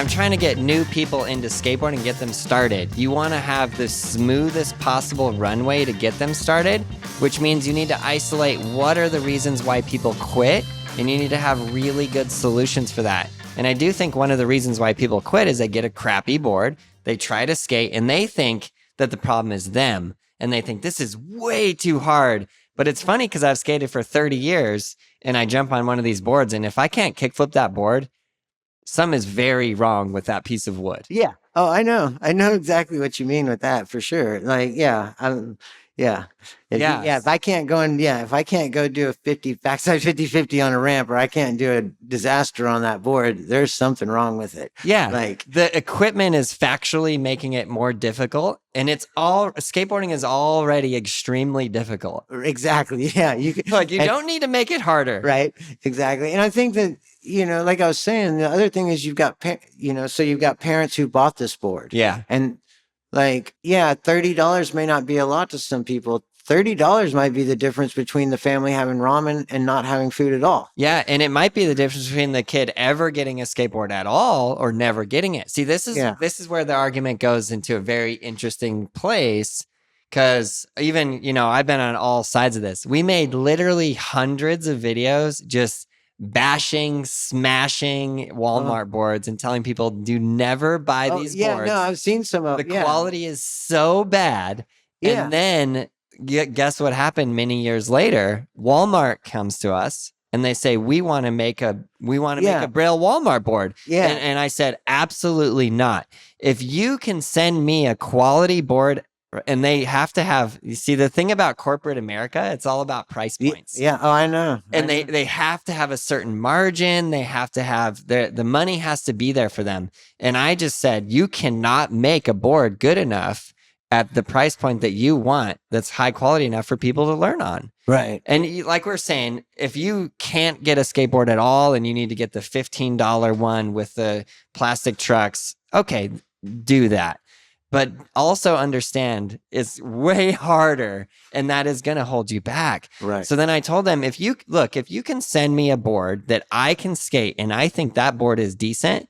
I'm trying to get new people into skateboarding and get them started. You want to have the smoothest possible runway to get them started, which means you need to isolate what are the reasons why people quit, and you need to have really good solutions for that. And I do think one of the reasons why people quit is they get a crappy board, they try to skate, and they think that the problem is them, and they think this is way too hard. But it's funny because I've skated for 30 years, and I jump on one of these boards, and if I can't kickflip that board, something is very wrong with that piece of wood. Yeah. Oh, I know. I know exactly what you mean with that for sure. Like, yeah. Yeah. If I can't go if I can't go do a backside 50-50 on a ramp, or I can't do a disaster on that board, there's something wrong with it. Yeah. Like the equipment is factually making it more difficult, and skateboarding is already extremely difficult. Exactly. Yeah. You don't need to make it harder. Right. Exactly. And I think that, like I was saying, the other thing is you've got parents who bought this board. Yeah. And $30 may not be a lot to some people. $30 might be the difference between the family having ramen and not having food at all. Yeah, and it might be the difference between the kid ever getting a skateboard at all or never getting it. See, this is where the argument goes into a very interesting place, because even, I've been on all sides of this. We made literally hundreds of videos just bashing, smashing Walmart boards and telling people do never buy these boards. No, I've seen some of the quality is so bad. Yeah. And then guess what happened many years later? Walmart comes to us and they say, we want to make a Braille Walmart board. Yeah. And I said, absolutely not. If you can send me a quality board, and they have to have, you see, the thing about corporate America, it's all about price points. Yeah. Oh, I know. And they have to have a certain margin. They have to have, the money has to be there for them. And I just said, you cannot make a board good enough at the price point that you want that's high quality enough for people to learn on. Right. And like we're saying, if you can't get a skateboard at all and you need to get the $15 one with the plastic trucks, okay, do that. But also understand it's way harder, and that is going to hold you back. Right. So then I told them, if you can send me a board that I can skate and I think that board is decent,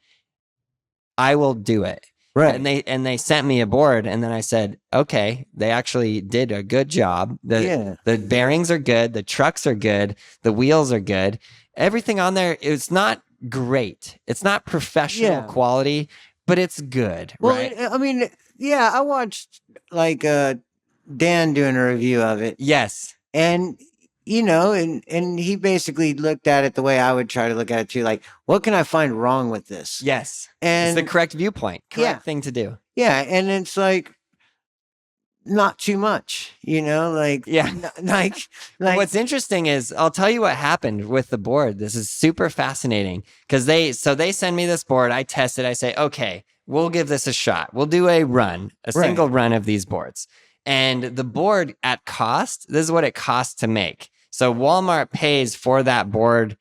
I will do it. Right. And they sent me a board, and then I said, okay, they actually did a good job. The bearings are good, the trucks are good, the wheels are good. Everything on there, it's not great. It's not professional quality, but it's good, right? I mean, I watched Dan doing a review of it. Yes. And and he basically looked at it the way I would try to look at it too. Like, what can I find wrong with this? Yes. And it's the correct viewpoint, correct thing to do. Yeah. And it's like, not too much, like, What's interesting is, I'll tell you what happened with the board. This is super fascinating because they send me this board. I test it. I say, okay, we'll give this a shot. We'll do a single run of these boards. And the board at cost, this is what it costs to make. So Walmart pays for that board.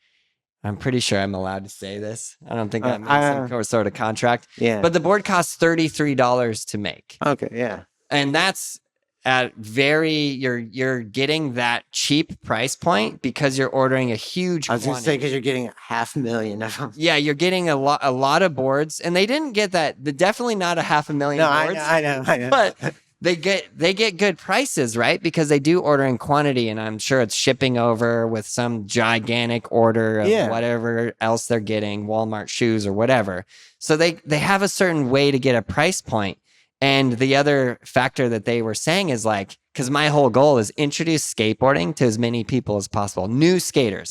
I'm pretty sure I'm allowed to say this. I don't think that means some sort of contract. Yeah. But the board costs $33 to make. Okay. Yeah. And that's at you're getting that cheap price point because you're ordering a huge quantity. I was going to say, because you're getting 500,000 of them. Yeah, you're getting a lot of boards, and they didn't get that. Definitely not 500,000 boards. I know. But they get good prices, right? Because they do order in quantity, and I'm sure it's shipping over with some gigantic order of whatever else they're getting, Walmart shoes or whatever. So they have a certain way to get a price point. And the other factor that they were saying is because my whole goal is introduce skateboarding to as many people as possible. New skaters,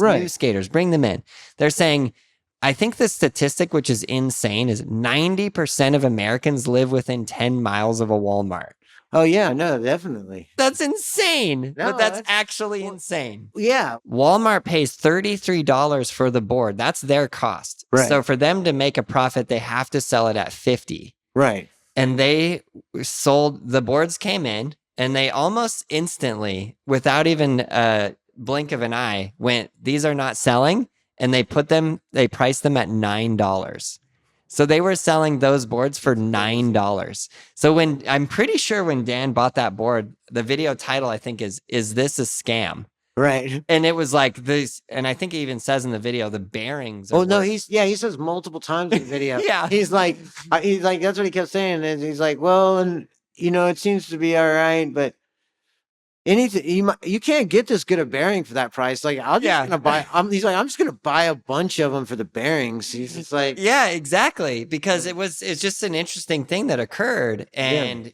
bring them in. They're saying, I think the statistic, which is insane, is 90% of Americans live within 10 miles of a Walmart. Oh, yeah, no, definitely. That's insane. No, but that's actually insane. Yeah. Walmart pays $33 for the board. That's their cost. Right. So for them to make a profit, they have to sell it at $50. Right. And they the boards came in, and they almost instantly, without even a blink of an eye, went, these are not selling. And they priced them at $9. So they were selling those boards for $9. So I'm pretty sure when Dan bought that board, the video title, I think, is this a scam? Right. And it was like this, and I think he even says in the video, the bearings. Oh no, he says multiple times in the video. Yeah. He's like, that's what he kept saying. And he's like, well, and it seems to be all right, but anything you can't get this good a bearing for that price. Like, he's like, I'm just gonna buy a bunch of them for the bearings. He's just like, yeah, exactly, because it's just an interesting thing that occurred, and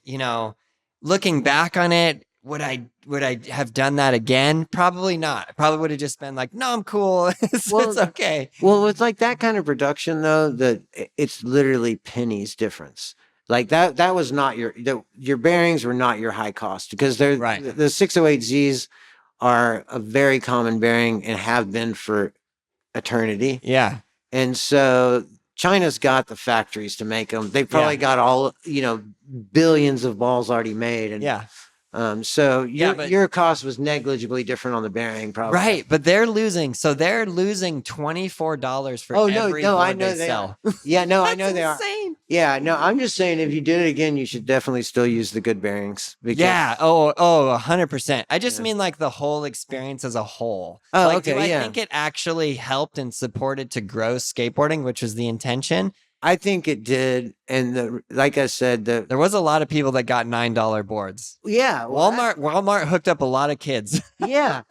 looking back on it, would I have done that again? Probably not. I probably would have just been like, no, I'm cool. It's okay. Well, it's like that kind of production though, that it's literally pennies difference. Like that was not your bearings were not your high cost, because they're right. The 608Zs are a very common bearing and have been for eternity. Yeah. And so China's got the factories to make them. They probably got all, billions of balls already made. And so your cost was negligibly different on the bearing, probably. Right, but they're losing. So they're losing $24 for every board I know they sell. Yeah, no, I know they are. Yeah, no, I'm just saying if you did it again, you should definitely still use the good bearings. Yeah, 100%. I just mean like the whole experience as a whole. Oh, like, okay, do I think it actually helped and supported to grow skateboarding, which was the intention? I think it did, and like I said, there was a lot of people that got $9 boards. Yeah, Walmart hooked up a lot of kids. Yeah.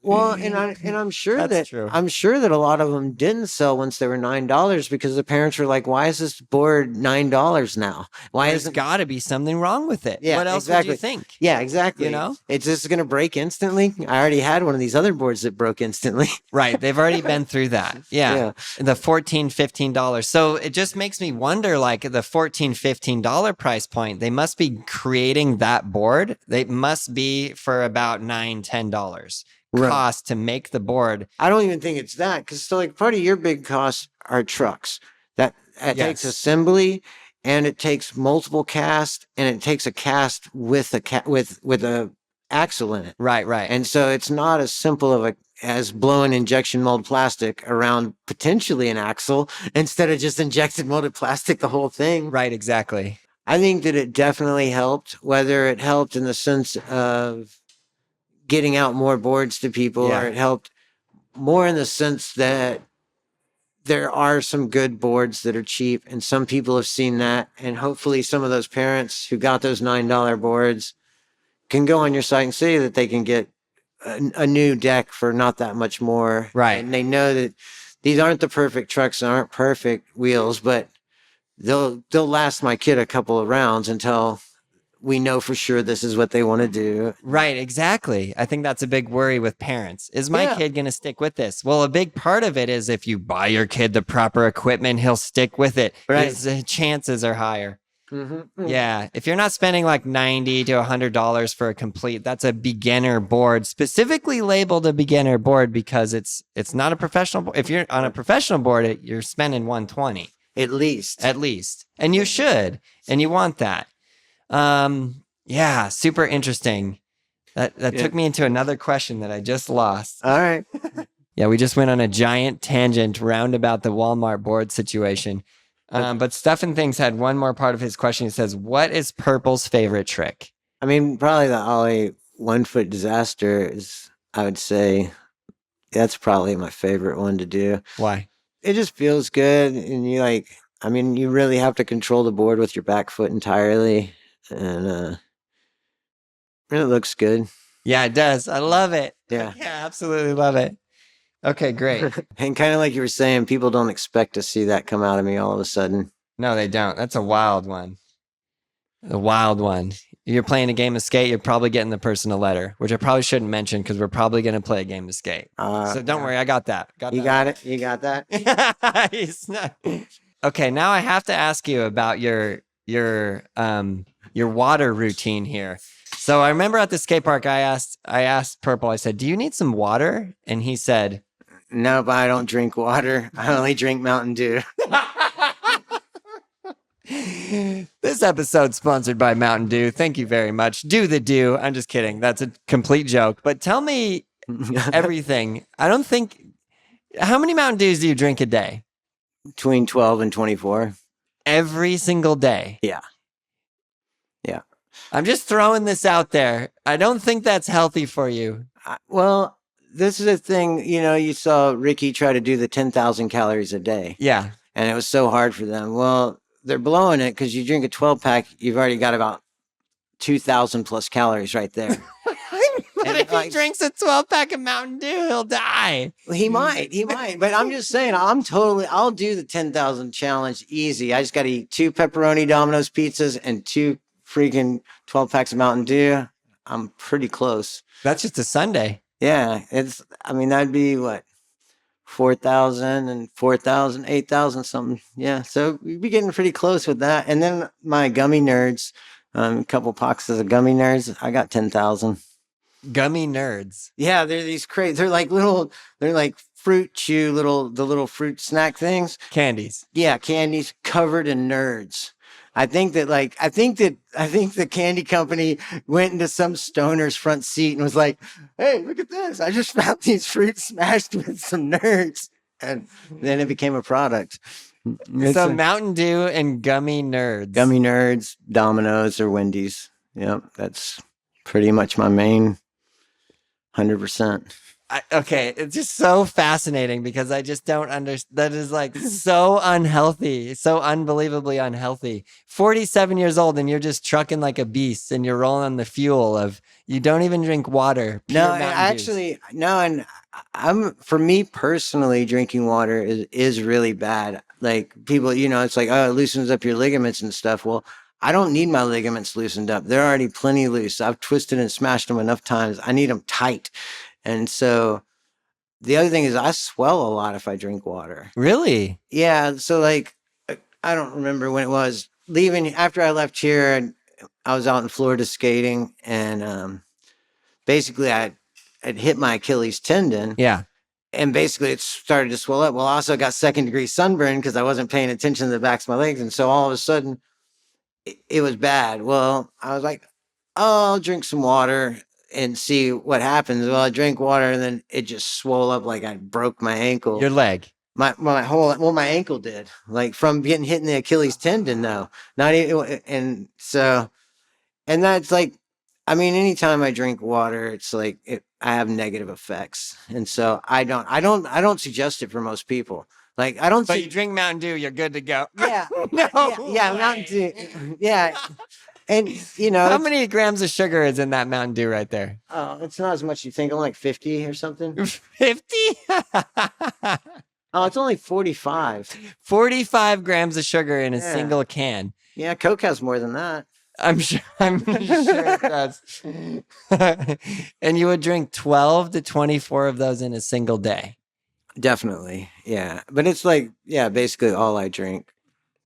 Well, and I'm sure that's true. I'm sure that a lot of them didn't sell once they were $9, because the parents were like, "Why is this board $9 now? There's got to be something wrong with it." Yeah, what else would you think? Yeah, exactly. It's just going to break instantly. I already had one of these other boards that broke instantly. Right, they've already been through that. Yeah. The $14, $15. So it just makes me wonder, like the $14, $15 price point, they must be creating that board. They must be for about $9, $10 cost to make the board. I don't even think it's that, because part of your big costs are trucks. That takes assembly, and it takes multiple cast, and it takes a cast with a axle in it. Right. And so it's not as simple as blowing injection mold plastic around potentially an axle instead of just injected molded plastic the whole thing. Right, exactly. I think that it definitely helped, whether it helped in the sense of getting out more boards to people, or it helped more in the sense that there are some good boards that are cheap, and some people have seen that, and hopefully some of those parents who got those $9 boards can go on your site and say that they can get a new deck for not that much more. Right. And they know that these aren't the perfect trucks and aren't perfect wheels, but they'll last my kid a couple of rounds until we know for sure this is what they want to do. Right, exactly. I think that's a big worry with parents. Is my kid going to stick with this? Well, a big part of it is if you buy your kid the proper equipment, he'll stick with it. Right. His chances are higher. Mm-hmm. Yeah. If you're not spending like $90 to $100 for a complete, that's a beginner board, specifically labeled a beginner board, because it's not a professional. If you're on a professional board, you're spending $120 at least, and you should, and you want that. Yeah, super interesting. That took me into another question that I just lost. All right. Yeah, we just went on a giant tangent round about the Walmart board situation. But Stuff and Things had one more part of his question. He says, what is Purple's favorite trick? I mean, probably the Ollie 1 foot disaster is, I would say, that's probably my favorite one to do. Why? It just feels good. And you really have to control the board with your back foot entirely. And it looks good. Yeah, it does. I love it. Yeah. Yeah, absolutely love it. Okay, great. And kind of like you were saying, people don't expect to see that come out of me all of a sudden. No, they don't. That's a wild one. A wild one. You're playing a game of skate, you're probably getting the person a letter, which I probably shouldn't mention because we're probably going to play a game of skate. So don't worry, I got that. You got it? You got that? Okay, now I have to ask you about your water routine here. So I remember at the skate park, I asked Purple, I said, do you need some water? And he said, no, but I don't drink water. I only drink Mountain Dew. This episode's sponsored by Mountain Dew. Thank you very much. Do the Dew. I'm just kidding. That's a complete joke. But tell me everything. How many Mountain Dews do you drink a day? Between 12 and 24. Every single day? Yeah. I'm just throwing this out there. I don't think that's healthy for you. Well, this is a thing, you saw Ricky try to do the 10,000 calories a day. Yeah. And it was so hard for them. Well, they're blowing it because you drink a 12 pack, you've already got about 2,000 plus calories right there. But if he drinks a 12 pack of Mountain Dew, he'll die. He might. But I'm just saying, I'll do the 10,000 challenge easy. I just got to eat 2 pepperoni Domino's pizzas and 2 freaking 12 packs of Mountain Dew. I'm pretty close. That's just a Sunday. Yeah. That'd be what? 4,000 and 4,000, 8,000 something. Yeah. So we'd be getting pretty close with that. And then my gummy nerds, a couple boxes of gummy nerds. I got 10,000. Gummy nerds. Yeah. They're these crazy. They're like fruit chew, the little fruit snack things. Candies. Yeah. Candies covered in nerds. I think the candy company went into some stoner's front seat and was like, "Hey, look at this. I just found these fruits smashed with some nerds." And then it became a product. So Mountain Dew and gummy nerds. Gummy nerds, Domino's or Wendy's. Yep. That's pretty much my main 100%. Okay, it's just so fascinating because I just don't understand. That is like so unhealthy, so unbelievably unhealthy. 47 years old and you're just trucking like a beast and you're rolling the fuel of, you don't even drink water. No, actually, no. And for me personally, drinking water is really bad. Like people, it's like, oh, it loosens up your ligaments and stuff. Well, I don't need my ligaments loosened up. They're already plenty loose. I've twisted and smashed them enough times. I need them tight. And so the other thing is I swell a lot if I drink water. Really? Yeah. So like, I don't remember when it was leaving after I left here and I was out in Florida skating and basically I'd hit my Achilles tendon. Yeah. And basically it started to swell up. Well, I also got 2nd-degree sunburn because I wasn't paying attention to the backs of my legs. And so all of a sudden it was bad. Well, I was like, oh, I'll drink some water and see what happens. Well, I drank water and then it just swelled up like I broke my ankle. Your leg. My ankle did, like from getting hit in the Achilles tendon though. Not even, and that's like, anytime I drink water, it's like I have negative effects. And so I don't suggest it for most people. Like But you drink Mountain Dew, you're good to go. Yeah. Yeah, Mountain Dew. Yeah. And, how many grams of sugar is in that Mountain Dew right there? Oh, it's not as much as you think. I'm like 50 or something. 50? Oh, it's only 45. 45 grams of sugar in a single can. Yeah, Coke has more than that. I'm sure it does. And you would drink 12 to 24 of those in a single day. Definitely. Yeah. But it's like, basically all I drink.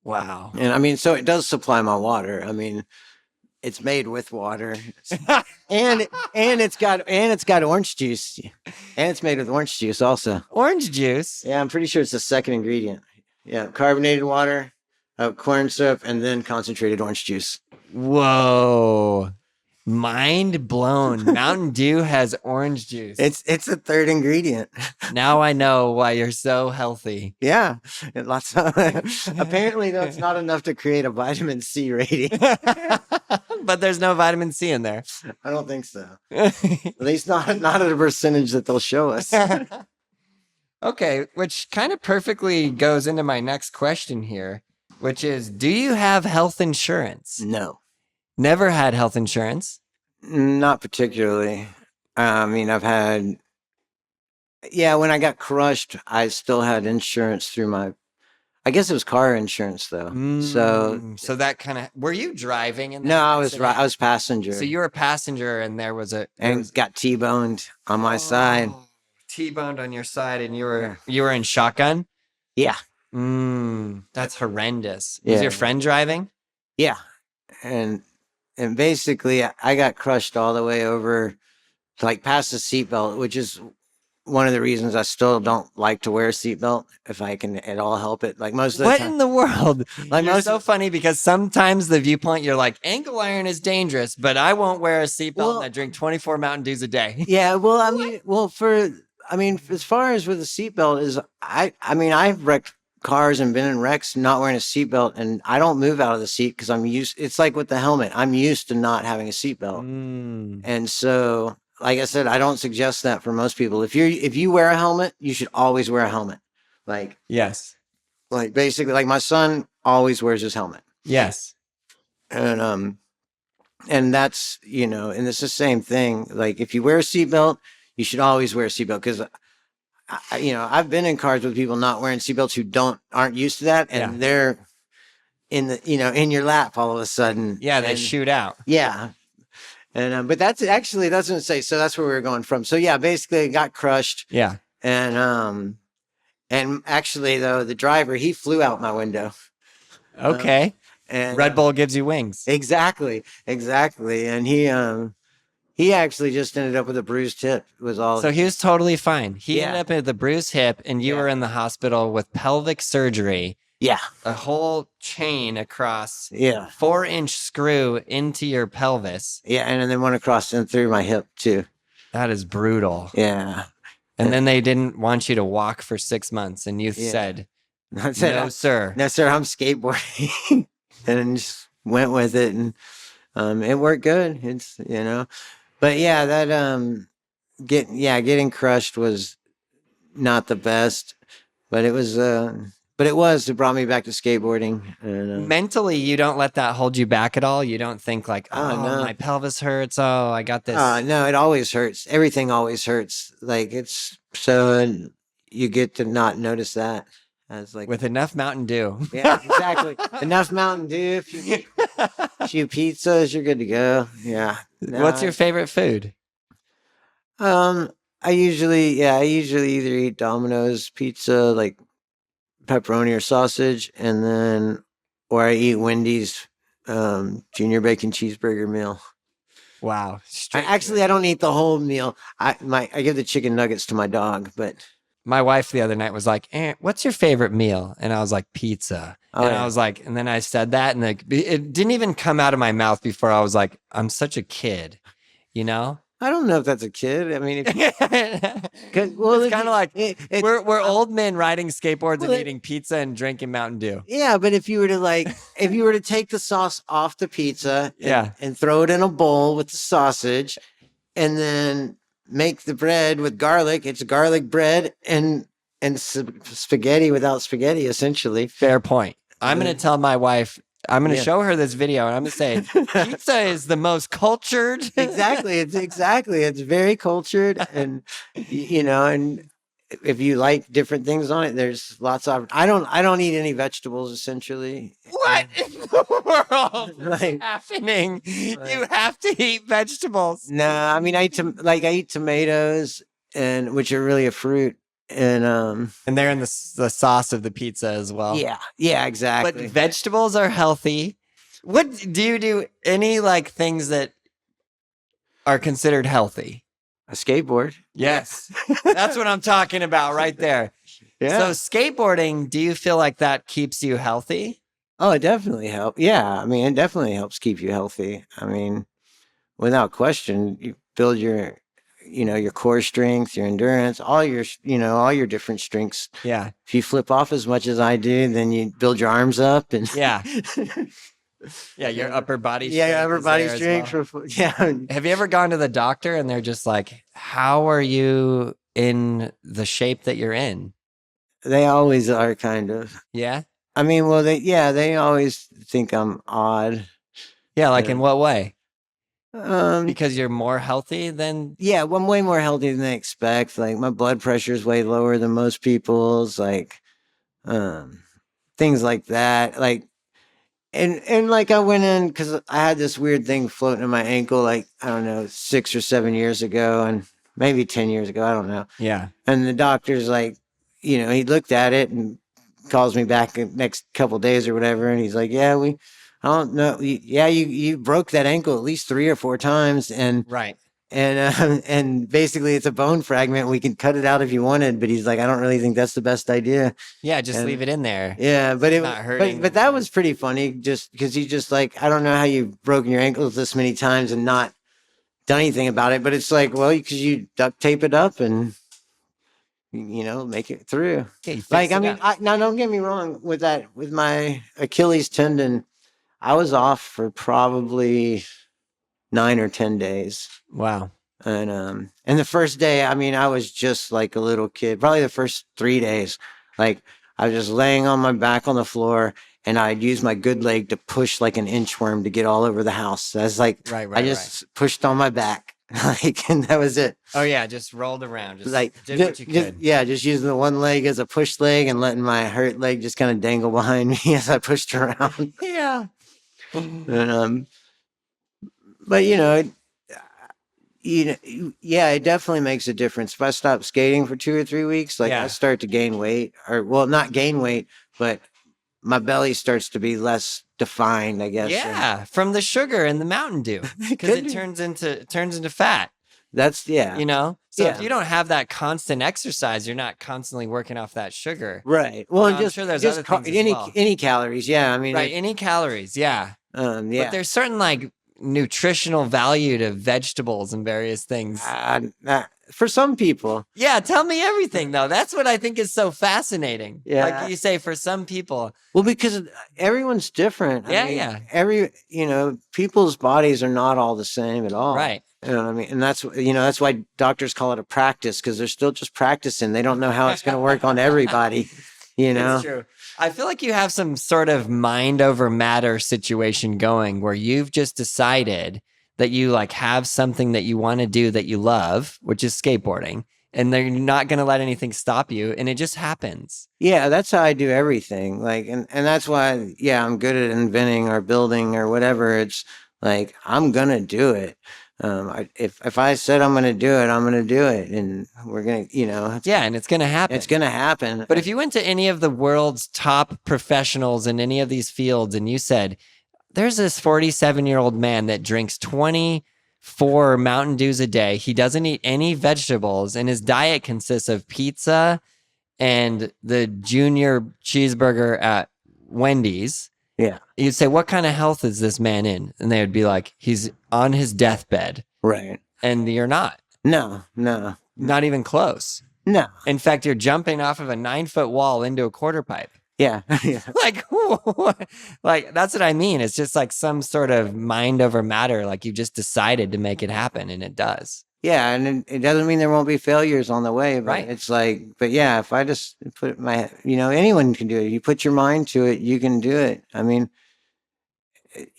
Wow. And so it does supply my water. It's made with water, and it's got orange juice, and it's made with orange juice also. Orange juice? Yeah, I'm pretty sure it's the second ingredient. Yeah, carbonated water, corn syrup, and then concentrated orange juice. Whoa. Mind blown. Mountain Dew has orange juice. It's a third ingredient. Now I know why you're so healthy. Yeah. Apparently, though, it's not enough to create a vitamin C rating. But there's no vitamin C in there. I don't think so. At least not at a percentage that they'll show us. Okay, which kind of perfectly goes into my next question here, which is, do you have health insurance? No. Never had health insurance? Not particularly. I've had... Yeah, when I got crushed, I still had insurance through I guess it was car insurance, though. So that kind of... Were you driving in that No, accident? I was passenger. So you were a passenger and there was a... got T-boned on my side. T-boned on your side and you were in shotgun? Yeah. That's horrendous. Was your friend driving? Yeah. And basically, I got crushed all the way over, like past the seatbelt, which is one of the reasons I still don't like to wear a seatbelt if I can at all help it. Like most of the What time. in the world? Like You're so funny because sometimes the viewpoint, you're like, ankle iron is dangerous, but I won't wear a seatbelt and I drink 24 Mountain Dews a day. Yeah, well, as far as with a seatbelt is, I've wrecked cars and been in wrecks not wearing a seatbelt, and I don't move out of the seat because it's like with the helmet. I'm used to not having a seatbelt. And so like I said, I don't suggest that for most people. If you wear a helmet, you should always wear a helmet. Like, yes. like basically, like my son always wears his helmet. Yes. And that's, and it's the same thing. Like if you wear a seatbelt, you should always wear a seatbelt, because I've been in cars with people not wearing seatbelts who aren't used to that, and they're in your lap all of a sudden. Yeah, they shoot out. Yeah. And but that's what I say. So that's where we were going from. So yeah, basically it got crushed. Yeah. And actually though, the driver, he flew out my window. Okay. And Red Bull gives you wings. Exactly. And he actually just ended up with a bruised hip. It was all. So he was totally fine. He ended up with a bruised hip, and you were in the hospital with pelvic surgery. Yeah. A whole chain across. Yeah. 4-inch screw into your pelvis. Yeah, and then one across and through my hip too. That is brutal. Yeah. And then they didn't want you to walk for 6 months, and you said, "No, sir. No, sir. I'm skateboarding," and just went with it, and it worked good. It's but yeah, that getting crushed was not the best, but it brought me back to skateboarding. And, mentally, you don't let that hold you back at all. You don't think like, oh, no, my pelvis hurts. Oh, I got this. No, it always hurts. Everything always hurts. Like it's so you get to not notice that. As like with enough Mountain Dew. Yeah, exactly. Enough Mountain Dew. If you eat a few pizzas, you're good to go. Yeah. No, what's your favorite food? I usually either eat Domino's pizza, like pepperoni or sausage, or I eat Wendy's junior bacon cheeseburger meal. Wow. I don't eat the whole meal. I give the chicken nuggets to my dog, but my wife the other night was like, what's your favorite meal? And I was like, pizza. I was like, and then I said that, and like, it didn't even come out of my mouth before I was like, I'm such a kid, I don't know if that's a kid. I mean, it's kind of like we're old men riding skateboards and eating pizza and drinking Mountain Dew. Yeah, but if you were to take the sauce off the pizza, and throw it in a bowl with the sausage, and then make the bread with garlic, it's garlic bread and spaghetti without spaghetti, essentially. Fair point. I'm going to tell my wife. I'm going to show her this video, and I'm going to say, pizza is the most cultured. Exactly. It's very cultured. And, and if you like different things on it, there's lots of, I don't eat any vegetables, essentially. What in the world is happening? You have to eat vegetables. No, I mean, I eat tomatoes, which are really a fruit. And they're in the sauce of the pizza as well. Yeah, exactly. But vegetables are healthy. What do you do? Any things that are considered healthy? A skateboard. Yes, that's what I'm talking about right there. Yeah. So skateboarding, do you feel like that keeps you healthy? Oh, it definitely helps. Yeah, I mean, it definitely helps keep you healthy. I mean, without question, you build your core strength, your endurance, all your different strengths. Yeah. If you flip off as much as I do, then you build your arms up and yeah. Yeah, your upper body strength. Yeah, your upper body strength. Well. Yeah. Have you ever gone to the doctor and they're just like, how are you in the shape that you're in? They always are, kind of. Yeah? I mean, well, they always think I'm odd. Yeah, in what way? Because you're more healthy than... Yeah, well, I'm way more healthy than they expect. Like, my blood pressure is way lower than most people's. Like, things like that. Like, and I went in because I had this weird thing floating in my ankle, I don't know, 6 or 7 years ago, and maybe 10 years ago. I don't know. Yeah. And the doctor's like, he looked at it and calls me back the next couple of days or whatever, and he's like, I don't know. Yeah, you broke that ankle at least 3 or 4 times, and right. And basically it's a bone fragment. We can cut it out if you wanted, but he's like, I don't really think that's the best idea. Yeah, just leave it in there. Yeah, but it's not hurting. But that was pretty funny, just because he's just like, I don't know how you've broken your ankles this many times and not done anything about it. But it's like, well, because you duct tape it up and make it through. Yeah, now don't get me wrong with that. With my Achilles tendon, I was off for probably 9 or 10 days. Wow. And the first day, I mean, I was just like a little kid. Probably the first 3 days, like I was just laying on my back on the floor, and I'd use my good leg to push like an inchworm to get all over the house. That's like I just pushed on my back, like, and that was it. Oh yeah, just rolled around, just like did what you could. Just using the one leg as a push leg and letting my hurt leg just kind of dangle behind me as I pushed around. Yeah. And, but it definitely makes a difference. If I stop skating for 2 or 3 weeks, like I start to gain weight, or well, not gain weight, but my belly starts to be less defined, I guess. Yeah, from the sugar and the Mountain Dew, because it turns into fat. That's So if you don't have that constant exercise, you're not constantly working off that sugar. Right. Well, I'm sure there's other things as well. Any calories. Yeah. I mean, any calories. Yeah. Yeah. But there's certain like nutritional value to vegetables and various things. For some people. Yeah. Tell me everything though. That's what I think is so fascinating. Yeah. Like you say, for some people. Well, because everyone's different. Yeah. People's bodies are not all the same at all. Right. You know what I mean? And that's why doctors call it a practice, because they're still just practicing. They don't know how it's going to work on everybody, It's true. I feel like you have some sort of mind over matter situation going where you've just decided that you like have something that you want to do that you love, which is skateboarding, and they're not going to let anything stop you. And it just happens. Yeah. That's how I do everything. Like, and that's why, I'm good at inventing or building or whatever. It's like, I'm going to do it. If I said I'm going to do it, I'm going to do it, and we're going to, and it's going to happen. It's going to happen. But if you went to any of the world's top professionals in any of these fields and you said, there's this 47-year-old man that drinks 24 Mountain Dews a day. He doesn't eat any vegetables, and his diet consists of pizza and the junior cheeseburger at Wendy's. Yeah. You'd say, what kind of health is this man in? And they would be like, he's on his deathbed. Right. And you're not. No. Not even close. No. In fact, you're jumping off of a 9-foot wall into a quarter pipe. Yeah. Like, that's what I mean. It's just like some sort of mind over matter. Like you just decided to make it happen, and it does. Yeah, and it doesn't mean there won't be failures on the way, but right. It's like, if I just put anyone can do it. You put your mind to it, you can do it. I mean,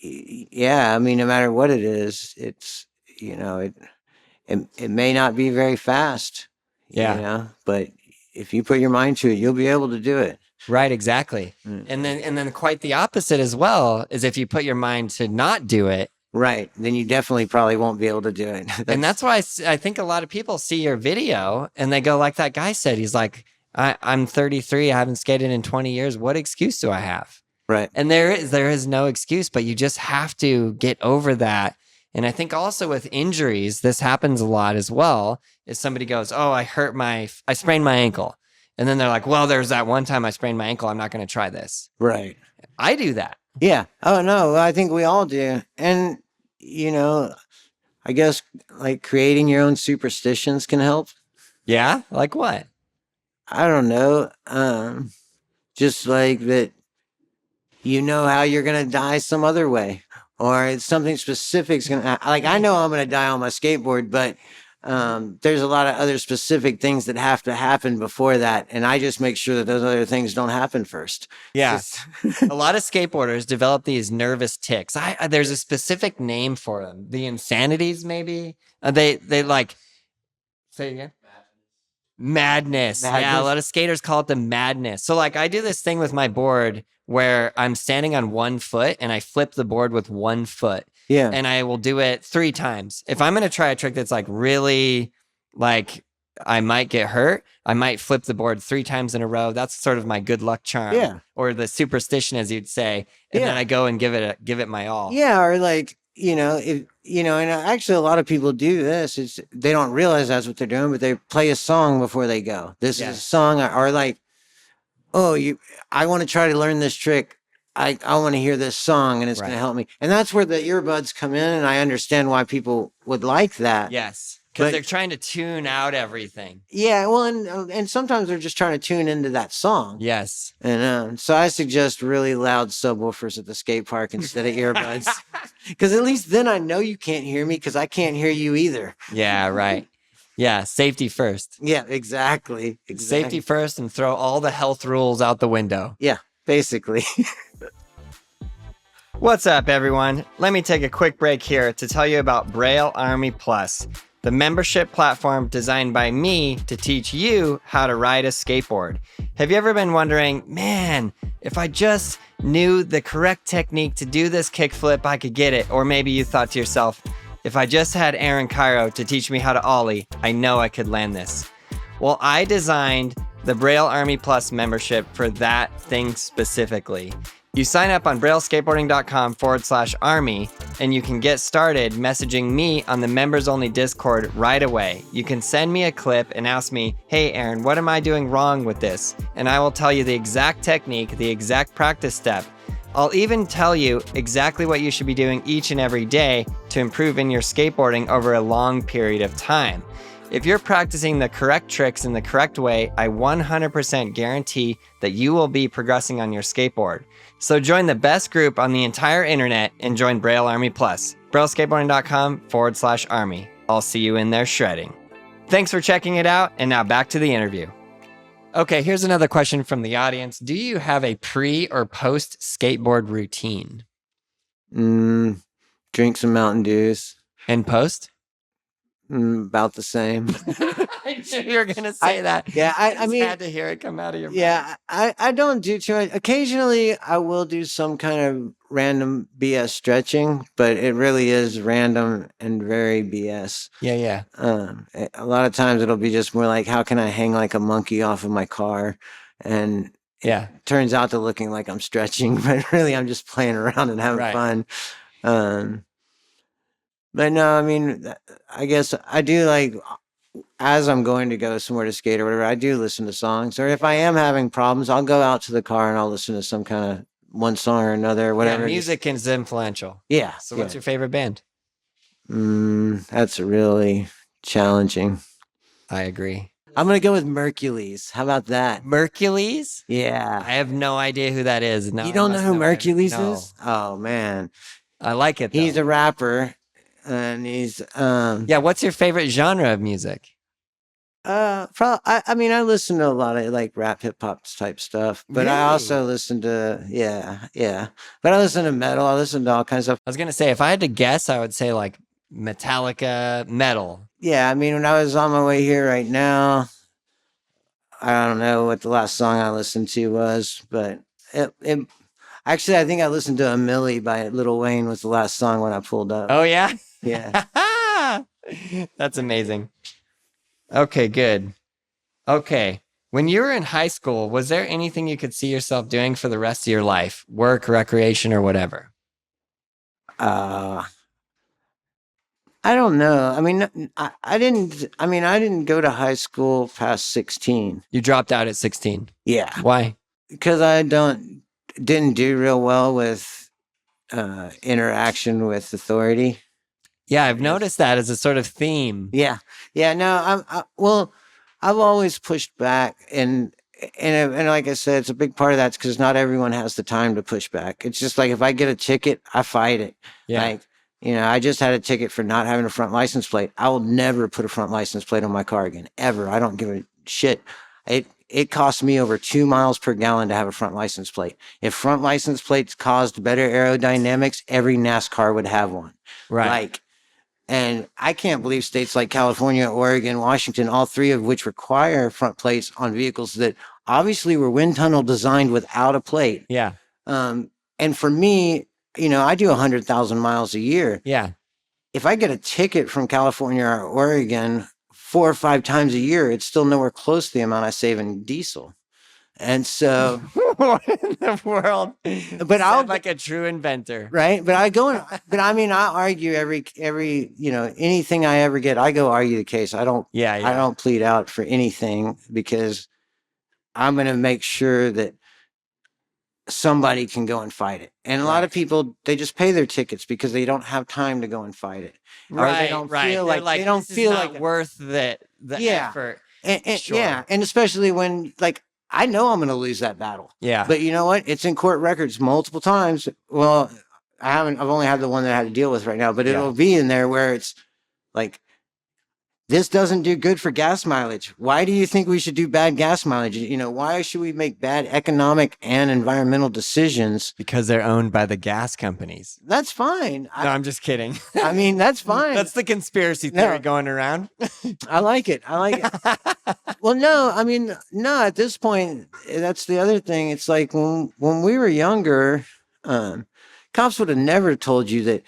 no matter what it is, it's, it may not be very fast, but if you put your mind to it, you'll be able to do it. Right, exactly. Mm. And then quite the opposite as well is if you put your mind to not do it. Right. Then you definitely probably won't be able to do it. And that's why I think a lot of people see your video and they go like that guy said. He's like, I'm 33. I haven't skated in 20 years. What excuse do I have? Right. And there is no excuse, but you just have to get over that. And I think also with injuries, this happens a lot as well, is somebody goes, oh, I sprained my ankle. And then they're like, well, there's that one time I sprained my ankle. I'm not going to try this. Right. I do that. Yeah. Oh, no, I think we all do. And, I guess like creating your own superstitions can help. Yeah? Like what? I don't know. Just like that, how you're going to die some other way, or it's something specific's going to, like, I know I'm going to die on my skateboard, but there's a lot of other specific things that have to happen before that. And I just make sure that those other things don't happen first. Yeah. A lot of skateboarders develop these nervous tics. There's a specific name for them. The insanities, maybe. They like, say it again. Madness. Yeah. A lot of skaters call it the madness. So like I do this thing with my board where I'm standing on one foot and I flip the board with one foot. Yeah. And I will do it 3 times. If I'm going to try a trick that's like really like I might get hurt, I might flip the board 3 times in a row. That's sort of my good luck charm. Yeah. Or the superstition, as you'd say. And then I go and give it my all. Yeah. Or like, if, and actually a lot of people do this. They don't realize that's what they're doing, but they play a song before they go. This is a song, or like, I want to try to learn this trick. I want to hear this song and it's going to help me. And that's where the earbuds come in. And I understand why people would like that. Yes. Because they're trying to tune out everything. Yeah, well, and sometimes they're just trying to tune into that song. Yes. And so I suggest really loud subwoofers at the skate park instead of earbuds. Because at least then I know you can't hear me because I can't hear you either. Yeah, right. Yeah, safety first. Yeah, exactly. Safety first and throw all the health rules out the window. Yeah, basically. What's up, everyone? Let me take a quick break here to tell you about Braille Army Plus, the membership platform designed by me to teach you how to ride a skateboard. Have you ever been wondering, man, if I just knew the correct technique to do this kickflip, I could get it? Or maybe you thought to yourself, if I just had Aaron Cairo to teach me how to ollie, I know I could land this. Well, I designed the Braille Army Plus membership for that thing specifically. You sign up on brailleskateboarding.com/army and you can get started messaging me on the members only Discord right away. You can send me a clip and ask me, hey Aaron, what am I doing wrong with this? And I will tell you the exact technique, the exact practice step. I'll even tell you exactly what you should be doing each and every day to improve in your skateboarding over a long period of time. If you're practicing the correct tricks in the correct way, I 100% guarantee that you will be progressing on your skateboard. So join the best group on the entire internet and join Braille Army Plus. brailleskateboarding.com/army. I'll see you in there shredding. Thanks for checking it out, and now back to the interview. Okay, here's another question from the audience. Do you have a pre or post skateboard routine? Drink some Mountain Dews. And post? About the same. I knew you were going to say that. Yeah, I mean, had to hear it come out of your mouth. Yeah, I don't do too much. Occasionally, I will do some kind of random BS stretching, but it really is random and very BS. Yeah. A lot of times it'll be just more like, how can I hang like a monkey off of my car? And it turns out to looking like I'm stretching, but really I'm just playing around and having fun. But no, I mean, I guess I do like, as I'm going to go somewhere to skate or whatever, I do listen to songs. Or if I am having problems, I'll go out to the car and I'll listen to some kind of one song or another, or whatever. Yeah, music is influential. Yeah. So what's your favorite band? That's really challenging. I agree. I'm going to go with Mercules. How about that? Mercules? Yeah. I have no idea who that is. No, you don't know who Mercules No. is? Oh, man. I like it, though. He's a rapper. And he's yeah. What's your favorite genre of music? I mean, I listen to a lot of like rap, hip hop type stuff, but really? I also listen to But I listen to metal. I listen to all kinds of. I was gonna say, if I had to guess, I would say like Metallica, metal. Yeah, I mean, when I was on my way here right now, I don't know what the last song I listened to was, but actually, I think I listened to "A Milli" by Lil Wayne was the last song when I pulled up. Oh yeah. Yeah. That's amazing. Okay, good. Okay. When you were in high school, was there anything you could see yourself doing for the rest of your life? Work, recreation, or whatever? I don't know. I mean, I didn't go to high school past 16. You dropped out at 16. Yeah. Why? Because I didn't do real well with interaction with authority. Yeah, I've noticed that as a sort of theme. Yeah. No, I've always pushed back, and like I said, it's a big part of that's because not everyone has the time to push back. It's just like if I get a ticket, I fight it. Yeah. Like, I just had a ticket for not having a front license plate. I will never put a front license plate on my car again, ever. I don't give a shit. It costs me over 2 miles per gallon to have a front license plate. If front license plates caused better aerodynamics, every NASCAR would have one. Right. And I can't believe states like California, Oregon, Washington, all three of which require front plates on vehicles that obviously were wind tunnel designed without a plate. Yeah. And for me, I do 100,000 miles a year. Yeah. If I get a ticket from California or Oregon 4 or 5 times a year, it's still nowhere close to the amount I save in diesel. And so, what in the world? But I'll like a true inventor, right? But I argue every anything I ever get, I go argue the case. I don't plead out for anything because I'm going to make sure that somebody can go and fight it. And a lot of people, they just pay their tickets because they don't have time to go and fight it. Right, or they don't feel like they don't this feel is like not worth the effort. And Sure. yeah, and especially when like I know I'm going to lose that battle. Yeah. But you know what? It's in court records multiple times. Well, I've only had the one that I had to deal with right now, but it'll be in there where it's like, this doesn't do good for gas mileage. Why do you think we should do bad gas mileage? You know, why should we make bad economic and environmental decisions? Because they're owned by the gas companies. That's fine. No, I'm just kidding. I mean, that's fine. That's the conspiracy theory going around. I like it. Well, no, I mean, no, at this point, that's the other thing. It's like when we were younger, cops would have never told you that.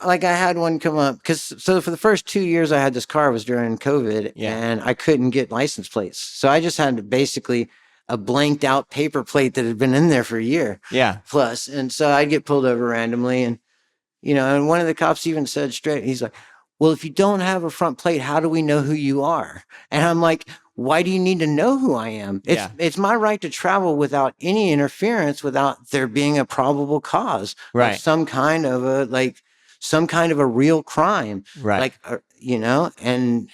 Like I had one come up so for the first 2 years I had this car was during COVID and I couldn't get license plates. So I just had basically a blanked out paper plate that had been in there for a year. Yeah. Plus. And so I'd get pulled over randomly. And, you know, and one of the cops even said straight, he's like, well, if you don't have a front plate, how do we know who you are? And I'm like, why do you need to know who I am? It's my right to travel without any interference, without there being a probable cause. Right. Of some kind of a real crime. Right. Like, you know, and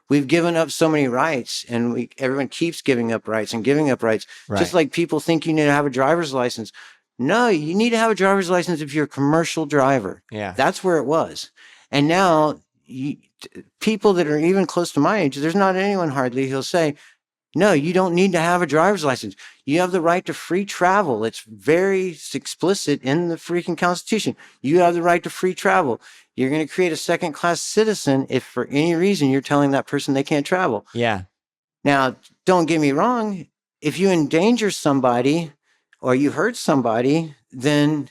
we've given up so many rights and everyone keeps giving up rights and giving up rights. Right. Just like people think you need to have a driver's license. No, you need to have a driver's license if you're a commercial driver. Yeah. That's where it was. And now people that are even close to my age, there's not anyone hardly who'll say, no, you don't need to have a driver's license. You have the right to free travel. It's very explicit in the freaking Constitution. You have the right to free travel. You're going to create a second-class citizen if for any reason you're telling that person they can't travel. Yeah. Now, don't get me wrong. If you endanger somebody or you hurt somebody, then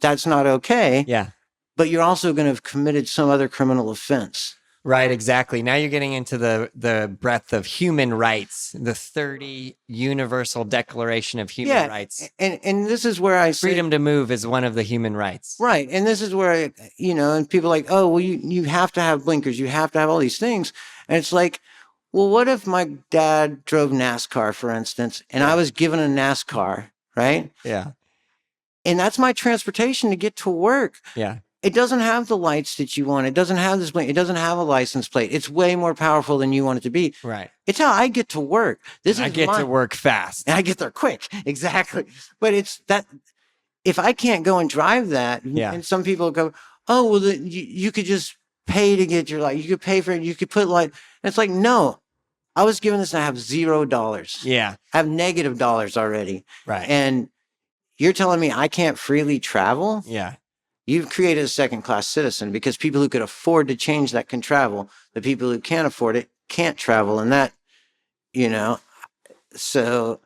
that's not okay. Yeah. But you're also going to have committed some other criminal offense. Right, exactly. Now you're getting into the breadth of human rights, the 30 Universal Declaration of Human Rights. And this is where I say freedom to move is one of the human rights. Right. And this is where, you know, and people are like, oh, well, you have to have blinkers. You have to have all these things. And it's like, well, what if my dad drove NASCAR, for instance, and I was given a NASCAR, right? Yeah. And that's my transportation to get to work. Yeah. It doesn't have the lights that you want. It doesn't have this blink. It doesn't have a license plate. It's way more powerful than you want it to be. Right. It's how I get to work. I get to work fast. And I get there quick. Exactly. But it's that if I can't go and drive that, and some people go, oh, well, you could just pay to get your light. You could pay for it. You could put light. And it's like, no, I was given this and I have $0. Yeah. I have negative dollars already. Right. And you're telling me I can't freely travel? Yeah. You've created a second-class citizen because people who could afford to change that can travel. The people who can't afford it can't travel. And that, you know, so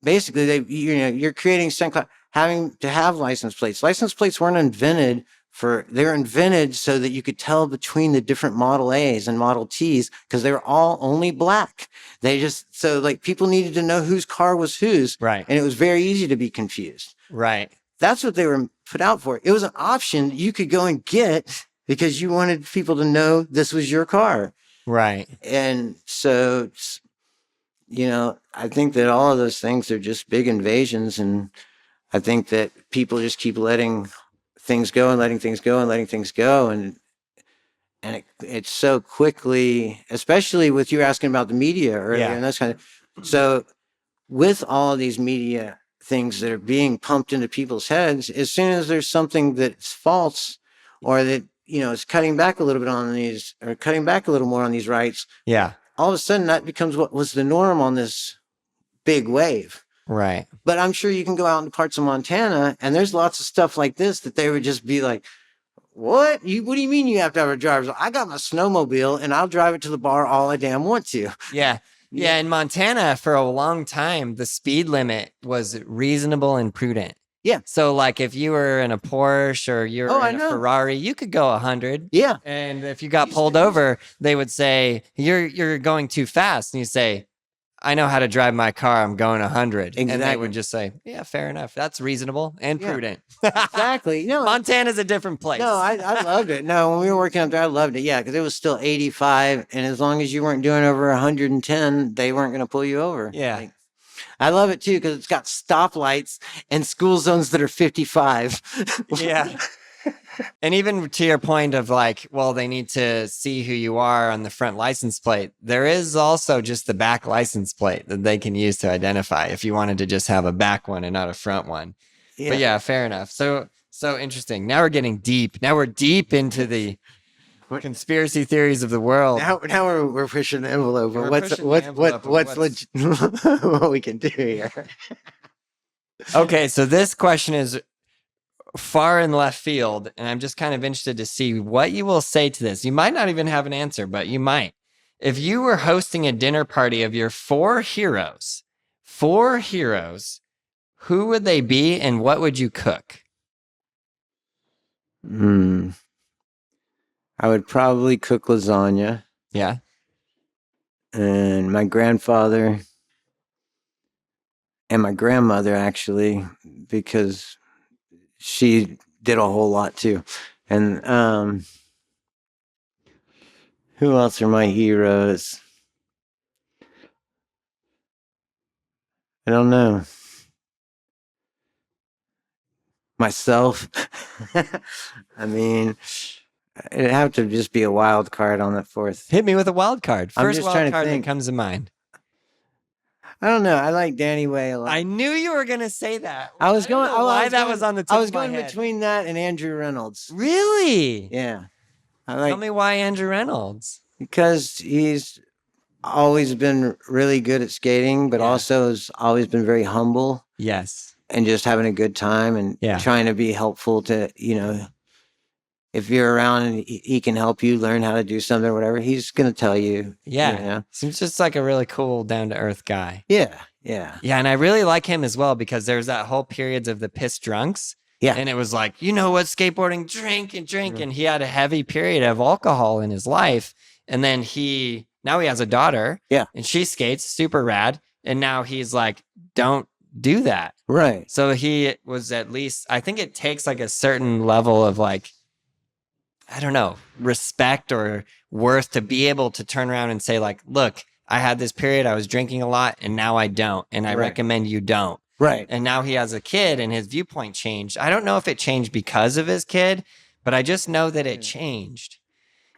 basically you're creating second-class, having to have license plates. License plates weren't invented they were invented so that you could tell between the different Model A's and Model T's because they were all only black. So like people needed to know whose car was whose. Right. And it was very easy to be confused. Right. That's what they were put out for. It was an option you could go and get because you wanted people to know this was your car. Right. And so, you know, I think that all of those things are just big invasions. And I think that people just keep letting things go and letting things go and letting things go. And it's so quickly, especially with you asking about the media earlier and that's kind of, so with all of these media things that are being pumped into people's heads, as soon as there's something that's false or that, you know, is cutting back a little bit on these or cutting back a little more on these rights. Yeah. All of a sudden that becomes what was the norm on this big wave. Right. But I'm sure you can go out into parts of Montana and there's lots of stuff like this that they would just be like, what do you mean you have to have a driver's license? I got my snowmobile and I'll drive it to the bar all I damn want to. Yeah. Yeah, in Montana, for a long time, the speed limit was reasonable and prudent. Yeah. So, like, if you were in a Porsche or you're in a Ferrari, you could go 100. Yeah. And if you got pulled over, they would say, you're going too fast. And you say, I know how to drive my car. I'm going 100. Exactly. And they would just say, yeah, fair enough. That's reasonable and prudent. Exactly. No, Montana's a different place. No, I loved it. No, when we were working up there, I loved it. Yeah, because it was still 85. And as long as you weren't doing over 110, they weren't going to pull you over. Yeah. I love it too because it's got stoplights and school zones that are 55. Yeah. And even to your point of like, well, they need to see who you are on the front license plate. There is also just the back license plate that they can use to identify if you wanted to just have a back one and not a front one. Yeah. But yeah, fair enough. So interesting. Now we're getting deep. Now we're deep into the conspiracy theories of the world. Now we're pushing the envelope. What's what we can do here? Okay, so this question is far in left field, and I'm just kind of interested to see what you will say to this. You might not even have an answer, but you might. If you were hosting a dinner party of your four heroes, who would they be and what would you cook? I would probably cook lasagna. Yeah. And my grandfather and my grandmother, actually, because she did a whole lot too. And who else are my heroes? I don't know. Myself. I mean, it'd have to just be a wild card on that fourth. Hit me with a wild card. First wild card that comes to mind. I don't know. I like Danny Way a lot. I knew you were going to say that. I was going. Why that was on the tip of my head. I was going between that and Andrew Reynolds. Really? Yeah. Tell me why Andrew Reynolds. Because he's always been really good at skating, but also has always been very humble. Yes. And just having a good time and trying to be helpful to, if you're around and he can help you learn how to do something or whatever, he's going to tell you. Yeah. Seems just like a really cool, down-to-earth guy. Yeah. Yeah. Yeah, and I really like him as well because there's that whole periods of the piss drunks. Yeah. And it was like, you know what, skateboarding, drink. And he had a heavy period of alcohol in his life. And then now he has a daughter. Yeah. And she skates, super rad. And now he's like, don't do that. Right. So he was at least, I think it takes like a certain level of like, I don't know, respect or worth to be able to turn around and say like, look, I had this period, I was drinking a lot and now I don't. And I recommend you don't. Right. And now he has a kid and his viewpoint changed. I don't know if it changed because of his kid, but I just know that it changed.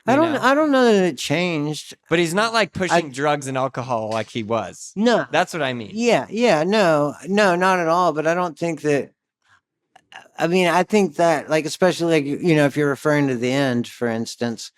I don't know that it changed. But he's not like pushing drugs and alcohol like he was. No. That's what I mean. Yeah, no, not at all. But I don't think that, I mean, I think that, like, especially, like, if you're referring to the end, for instance,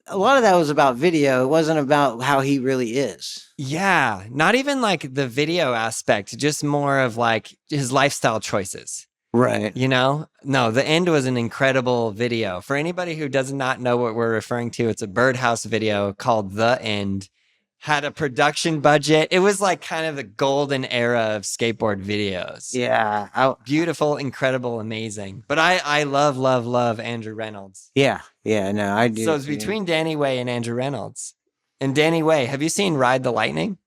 a lot of that was about video. It wasn't about how he really is. Yeah, not even like the video aspect, just more of like his lifestyle choices. Right. No, the end was an incredible video. For anybody who does not know what we're referring to, it's a Birdhouse video called The End. Had a production budget. It was like kind of the golden era of skateboard videos. Yeah. Beautiful, incredible, amazing. But I love Andrew Reynolds. Yeah. Yeah, no, I do. So it's between Danny Way and Andrew Reynolds. And Danny Way, have you seen Ride the Lightning?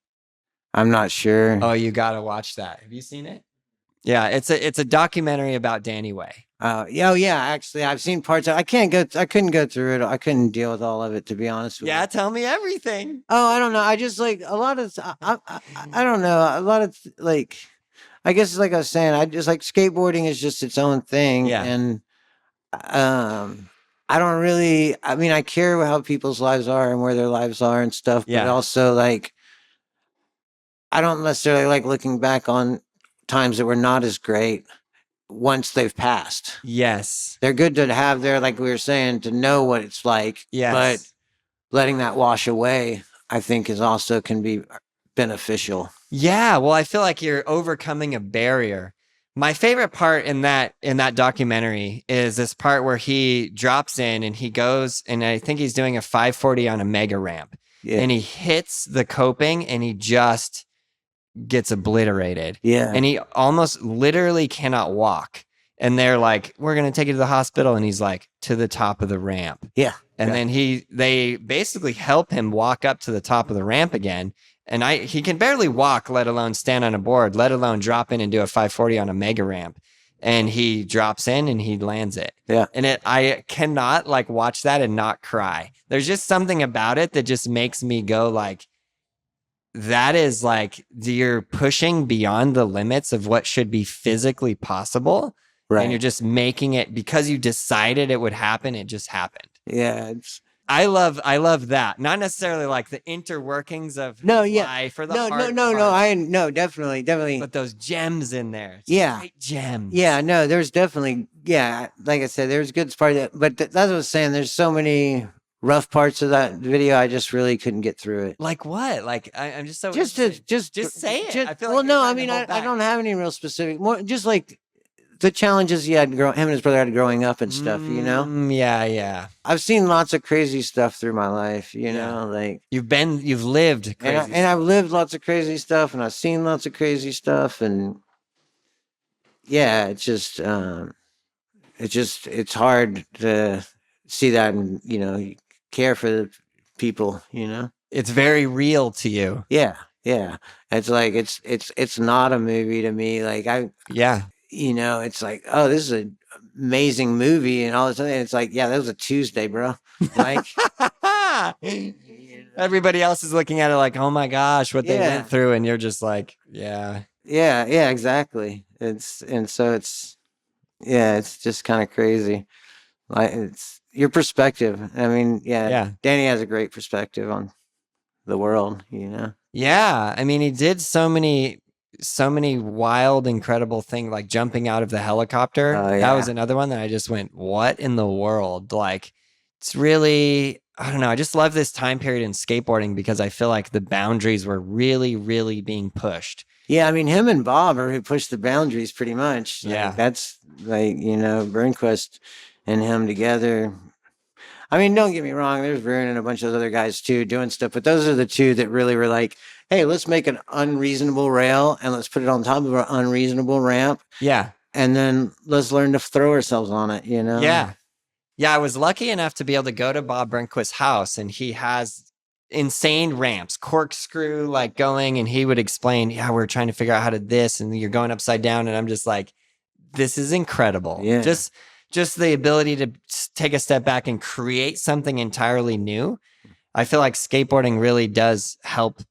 I'm not sure. Oh, you got to watch that. Have you seen it? Yeah, it's a documentary about Danny Way. Yeah. Actually, I've seen parts of it. I couldn't go through it. I couldn't deal with all of it, to be honest with you. Yeah, tell me everything. Oh, I don't know. I just like a lot of, I don't know. A lot of like, I guess it's like I was saying, I just like skateboarding is just its own thing. Yeah. And, I don't really, I mean, I care how people's lives are and where their lives are and stuff, but also like, I don't necessarily like looking back on times that were not as great once they've passed. Yes. They're good to have there, like we were saying, to know what it's like. Yes. But letting that wash away, I think, can be beneficial. Yeah. Well, I feel like you're overcoming a barrier. My favorite part in that documentary is this part where he drops in and he goes, and I think he's doing a 540 on a mega ramp. Yeah. And he hits the coping and he just gets obliterated. Yeah. And he almost literally cannot walk. And they're like, we're going to take you to the hospital. And he's like, to the top of the ramp. Yeah. And then they basically help him walk up to the top of the ramp again. And he can barely walk, let alone stand on a board, let alone drop in and do a 540 on a mega ramp. And he drops in and he lands it. Yeah. And I cannot like watch that and not cry. There's just something about it that just makes me go like, that is like you're pushing beyond the limits of what should be physically possible. Right. And you're just making it because you decided it would happen. It just happened. Yeah. I love that. Not necessarily like the interworkings of life or the hard parts, definitely. But those gems in there. Straight gems. Yeah, no, there's definitely, like I said, there's good parts of it. But that's what I was saying. There's so many rough parts of that video. I just really couldn't get through it. Like what? Like I'm just so just say it. I feel I don't have any real specific. More just like the challenges he had him and his brother had growing up and stuff. You know. Yeah. I've seen lots of crazy stuff through my life. You know, like you've lived crazy, and I've lived lots of crazy stuff, and I've seen lots of crazy stuff, and yeah, it's hard to see that and, you know, care for the people, you know? It's very real to you. Yeah. It's like, it's not a movie to me. Like you know, it's like, oh, this is an amazing movie and all this. And it's like, yeah, that was a Tuesday, bro. Like, everybody else is looking at it like, oh my gosh, what they went through. And you're just like, Yeah, exactly. It's just kind of crazy. Like it's your perspective. I mean, Danny has a great perspective on the world, you know? Yeah. I mean, he did so many wild, incredible things, like jumping out of the helicopter. That was another one that I just went, what in the world? Like, it's really, I don't know. I just love this time period in skateboarding because I feel like the boundaries were really, really being pushed. Yeah, I mean, him and Bob are who pushed the boundaries pretty much. Yeah. Like, that's like, you know, Burnquist and him together. I mean, don't get me wrong. There's Vern and a bunch of other guys too doing stuff, but those are the two that really were like, hey, let's make an unreasonable rail and let's put it on top of an unreasonable ramp. Yeah. And then let's learn to throw ourselves on it, you know? Yeah. Yeah, I was lucky enough to be able to go to Bob Burnquist's house, and he has insane ramps, corkscrew like going, and he would explain, we're trying to figure out how to this, and you're going upside down, and I'm just like, this is incredible. Yeah. Just the ability to take a step back and create something entirely new. I feel like skateboarding really does help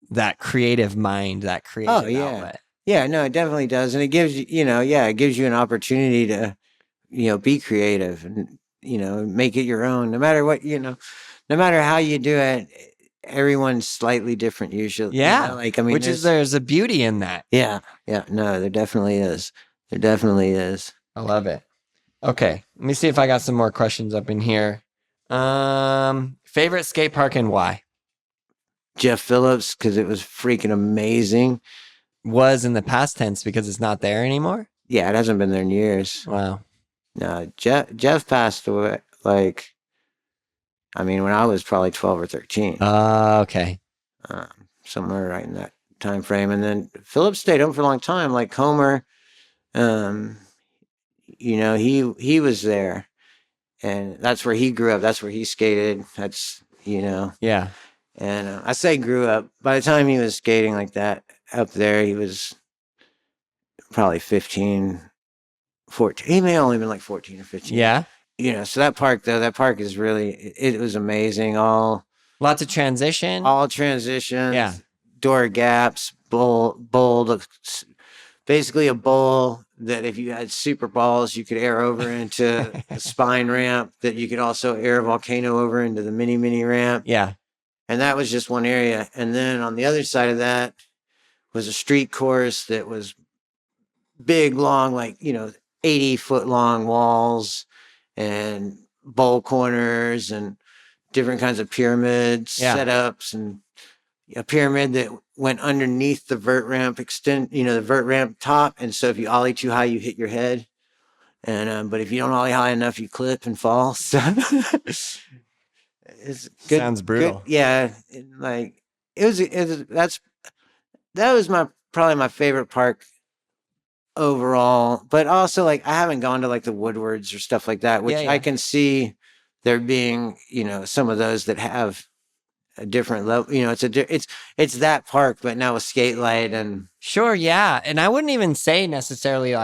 that creative mind, that creative outlet. Yeah, no, it definitely does. And it gives you, it gives you an opportunity to, be creative and, make it your own. No matter what, no matter how you do it, everyone's slightly different usually. Yeah. There's a beauty in that. Yeah. Yeah. No, there definitely is. There definitely is. I love it. Okay. Let me see if I got some more questions up in here. Favorite skate park and why? Jeff Phillips, because it was freaking amazing. Was in the past tense because it's not there anymore? Yeah, it hasn't been there in years. Wow. No, Jeff passed away, when I was probably 12 or 13. Okay. Somewhere right in that time frame. And then Phillips stayed home for a long time, like Homer. He was there. And that's where he grew up. That's where he skated. That's, Yeah. And I say grew up. By the time he was skating like that up there, he was probably 15, 14. He may have only been like 14 or 15. Yeah. So that park is really, it was amazing. Lots of transition. All transitions. Yeah. Door gaps, bowl, basically a bowl that if you had super balls, you could air over into a spine ramp that you could also air a volcano over into the mini ramp. Yeah. And that was just one area. And then on the other side of that was a street course that was big, long, 80-foot long walls and bowl corners and different kinds of pyramid setups, and a pyramid that went underneath the vert ramp the vert ramp top. And so if you ollie too high, you hit your head. And, but if you don't ollie high enough, you clip and fall. So it's good. Sounds brutal. Good, yeah. That was probably my favorite park overall, but also I haven't gone to the Woodwards or stuff like that, which I can see there being, some of those that have a different level, it's that park, but now with skate light and. Sure. Yeah. And I wouldn't even say necessarily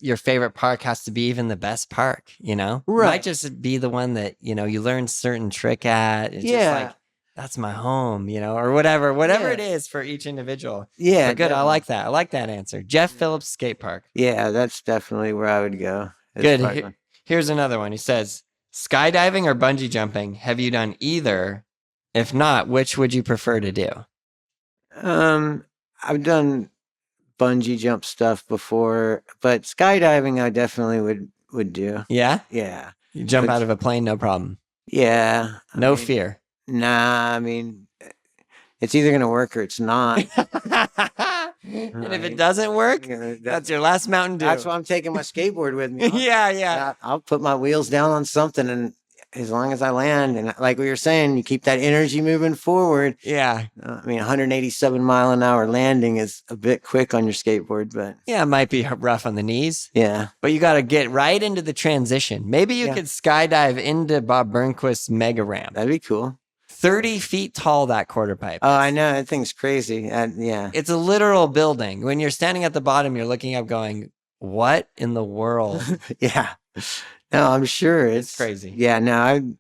your favorite park has to be even the best park, Right. It might just be the one that, you learn certain trick at. It's just that's my home, or whatever it is for each individual. Yeah. But good. Definitely. I like that. I like that answer. Jeff Phillips Skate Park. Yeah, that's definitely where I would go. Good. Here's another one. He says, skydiving or bungee jumping? Have you done either? If not, which would you prefer to do? I've done bungee jump stuff before, but skydiving I definitely would do. Yeah? Yeah. You jump out of a plane, no problem. Yeah. No fear. Nah, I mean, it's either going to work or it's not. And if it doesn't work, that's your last Mountain Dew. That's why I'm taking my skateboard with me. Yeah. I'll put my wheels down on something, and as long as I land, and like we were saying, you keep that energy moving forward. Yeah. 187 mile an hour landing is a bit quick on your skateboard, but yeah, it might be rough on the knees. Yeah. But you got to get right into the transition. Maybe you could skydive into Bob Burnquist's mega ramp. That'd be cool. 30 feet tall, that quarter pipe. Oh, I know. That thing's crazy. Yeah. It's a literal building. When you're standing at the bottom, you're looking up going, what in the world? Yeah. No, I'm sure. It's crazy. Yeah, no,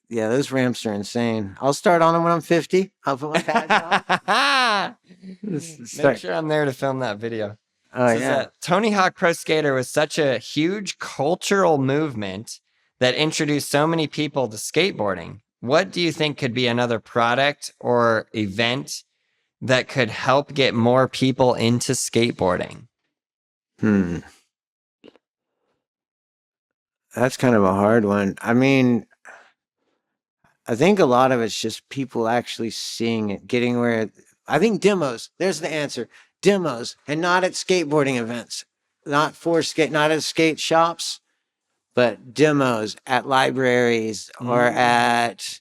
those ramps are insane. I'll start on them when I'm 50. I'll put my pads on. Make sure I'm there to film that video. Oh, yeah. Tony Hawk Pro Skater was such a huge cultural movement that introduced so many people to skateboarding. What do you think could be another product or event that could help get more people into skateboarding? That's kind of a hard one. I mean, I think a lot of it's just people actually seeing it, getting where I think demos. There's the answer. Demos, and not at skateboarding events, not at skate shops, but demos at libraries or at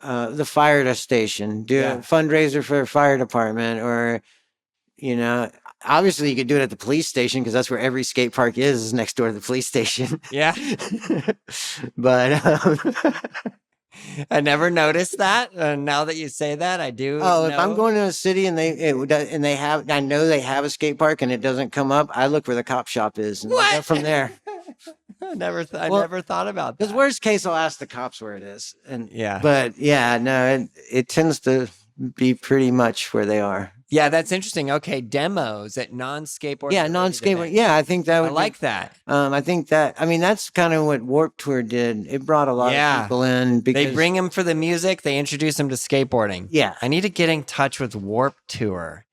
the fire station. Do a fundraiser for a fire department, or obviously you could do it at the police station because that's where every skate park is next door to the police station. Yeah. But I never noticed that. Now that you say that, I do. Oh, if I'm going to a city and I know they have a skate park and it doesn't come up, I look where the cop shop is and I'll go from there. I never thought about that. Because worst case, I'll ask the cops where it is. But it tends to be pretty much where they are. Yeah, that's interesting. Okay, demos at non-skateboard. Yeah, non-skateboard. Yeah, I think that would that. I think that, that's kind of what Warped Tour did. It brought a lot of people in because they bring them for the music. They introduce them to skateboarding. Yeah. I need to get in touch with Warped Tour.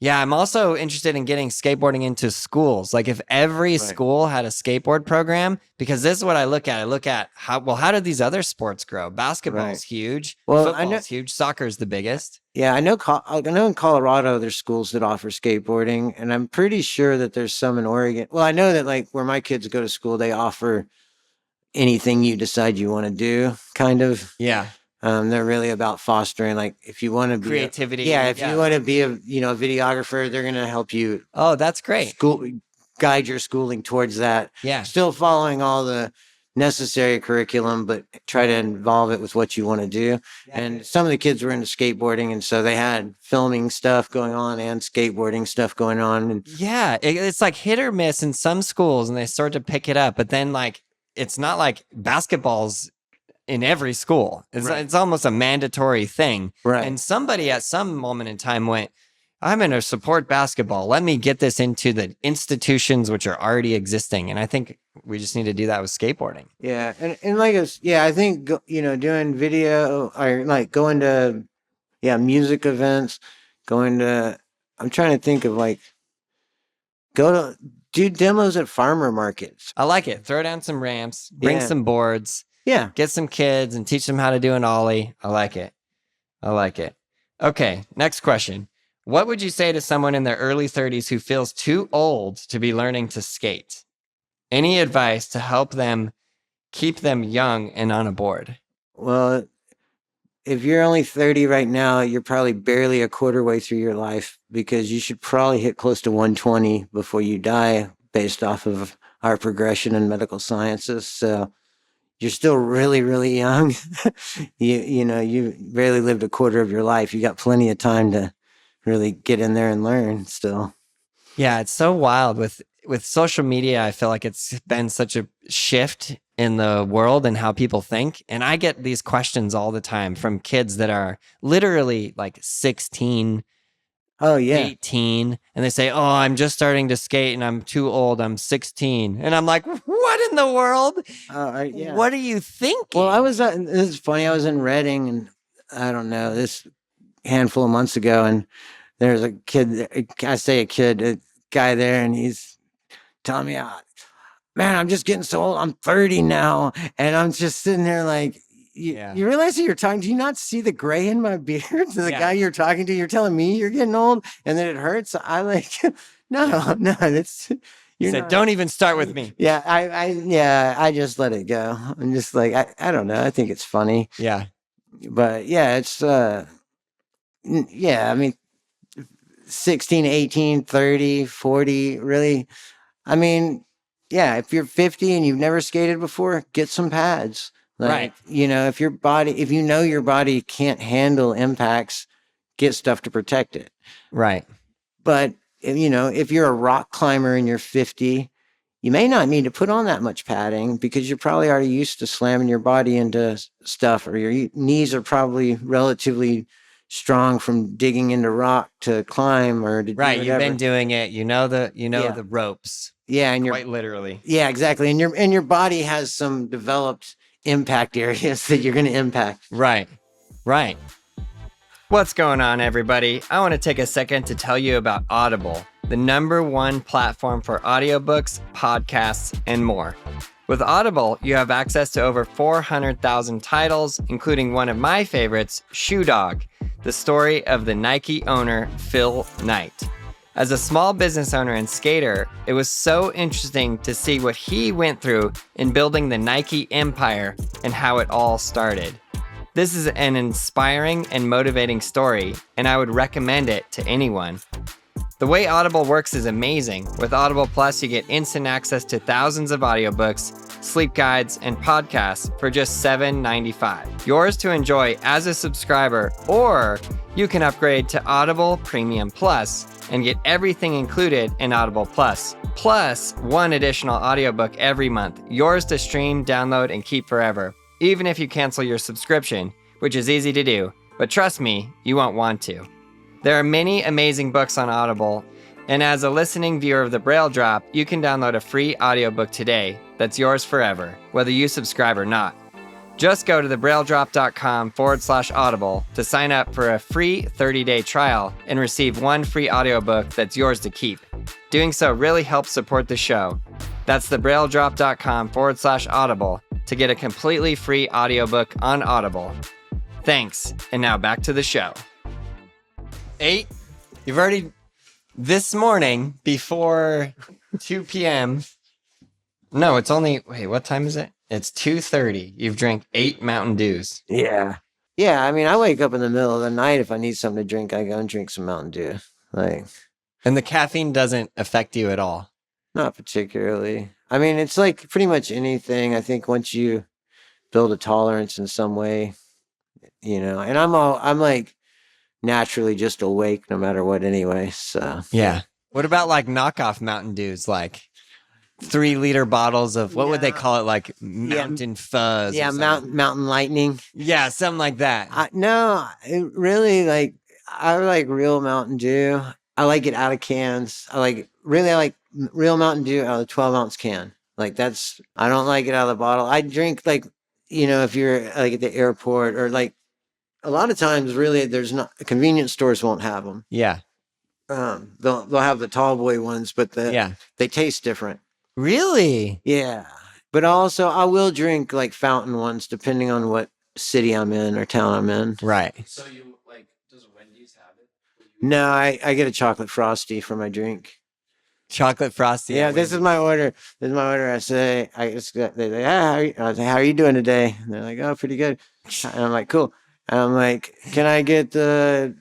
Yeah, I'm also interested in getting skateboarding into schools. Like if every school had a skateboard program, because this is what I look at. I look at how did these other sports grow? Basketball's huge. Well, football's huge. Soccer's the biggest. Yeah, I know in Colorado there's schools that offer skateboarding, and I'm pretty sure that there's some in Oregon. Well, I know that like where my kids go to school, they offer anything you decide you want to do, kind of. Yeah. They're really about fostering, like, if you want to be creativity. If you want to be a videographer, they're going to help you. Oh, that's great. Guide your schooling towards that. Yeah. Still following all the necessary curriculum, but try to involve it with what you want to do. Yeah. And some of the kids were into skateboarding, and so they had filming stuff going on and skateboarding stuff going on. And it's like hit or miss in some schools, and they start to pick it up. But then, like, it's not like basketball's in every school. It's almost a mandatory thing. Right. And somebody at some moment in time went, I'm going to support basketball. Let me get this into the institutions which are already existing. And I think we just need to do that with skateboarding. Yeah. And like, I think, doing video or like going to, music events, I'm trying to think of like, do demos at farmer markets. I like it. Throw down some ramps, bring some boards. Yeah. Get some kids and teach them how to do an ollie. I like it. Okay, next question. What would you say to someone in their early 30s who feels too old to be learning to skate? Any advice to help them keep them young and on a board? Well, if you're only 30 right now, you're probably barely a quarter way through your life, because you should probably hit close to 120 before you die based off of our progression in medical sciences. So you're still really, really young. You barely lived a quarter of your life. You got plenty of time to really get in there and learn still. Yeah, it's so wild with social media. I feel like it's been such a shift in the world and how people think. And I get these questions all the time from kids that are literally like 16, 18, and they say, "Oh, I'm just starting to skate and I'm too old. I'm 16." And I'm like, "What in the world? What are you thinking?" Well, this is funny. I was in Reading, and I don't know, this handful of months ago, and there's a kid, a guy there, and he's telling me, man, I'm just getting so old. I'm 30 now. And I'm just sitting there like, you realize who you're talking to? Do you not see the gray in my beard? The guy you're talking to, you're telling me you're getting old and then it hurts. I like, no, it's, you said, don't even start with me. Yeah. I just let it go. I'm just like, I don't know. I think it's funny. Yeah. But yeah, it's, I mean, 16, 18, 30, 40, really. I mean, yeah, if you're 50 and you've never skated before, get some pads. Like, right. You know, if you know your body can't handle impacts, get stuff to protect it. Right. But, you know, if you're a rock climber and you're 50, you may not need to put on that much padding because you're probably already used to slamming your body into stuff, or your knees are probably relatively strong from digging into rock to climb or to do whatever. You've been doing it. You know the ropes. Yeah, and quite literally. Yeah, exactly. And your body has some developed impact areas that you're going to impact. Right. What's going on, everybody? I want to take a second to tell you about Audible, the #1 platform for audiobooks, podcasts, and more. With Audible, you have access to over 400,000 titles, including one of my favorites, Shoe Dog, the story of the Nike owner, Phil Knight. As a small business owner and skater, it was so interesting to see what he went through in building the Nike empire and how it all started. This is an inspiring and motivating story, and I would recommend it to anyone. The way Audible works is amazing. With Audible Plus, you get instant access to thousands of audiobooks, sleep guides, and podcasts for just $7.95. Yours to enjoy as a subscriber, or you can upgrade to Audible Premium Plus and get everything included in Audible Plus, plus one additional audiobook every month, yours to stream, download, and keep forever, even if you cancel your subscription, which is easy to do, but trust me, you won't want to. There are many amazing books on Audible, and as a listening viewer of the Braille Drop, you can download a free audiobook today that's yours forever, whether you subscribe or not. Just go to thebrailledrop.com/audible to sign up for a free 30-day trial and receive one free audiobook that's yours to keep. Doing so really helps support the show. That's thebrailledrop.com/audible to get a completely free audiobook on Audible. Thanks, and now back to the show. 8, you've already, this morning, before 2 p.m., no, it's only, wait, what time is it? It's 2:30. You've drank 8 Mountain Dews. Yeah. Yeah, I mean, I wake up in the middle of the night. If I need something to drink, I go and drink some Mountain Dew. And the caffeine doesn't affect you at all? Not particularly. I mean, it's like pretty much anything. I think once you build a tolerance in some way, you know, and I'm like naturally just awake no matter what anyway, so. Yeah. What about like knockoff Mountain Dews, like 3-liter bottles of, what would they call it, like Mountain Fuzz? Yeah, Mountain Lightning. Yeah, something like that. No, it really, like, I like real Mountain Dew. I like it out of cans. I like real Mountain Dew out of a 12-ounce can. Like, I don't like it out of the bottle. I drink, like, you know, if you're like at the airport, or like a lot of times, really, there's not, convenience stores won't have them. Yeah. They'll have the tall boy ones, but they taste different. Really? Yeah. But also, I will drink like fountain ones depending on what city I'm in or town I'm in. Right. So you like, does Wendy's have it? No, I get a chocolate frosty for my drink. Chocolate frosty. Yeah, this is my order. I say, they say, I say, how are you doing today? And they're like, oh, pretty good. And I'm like, cool. And I'm like, can I get the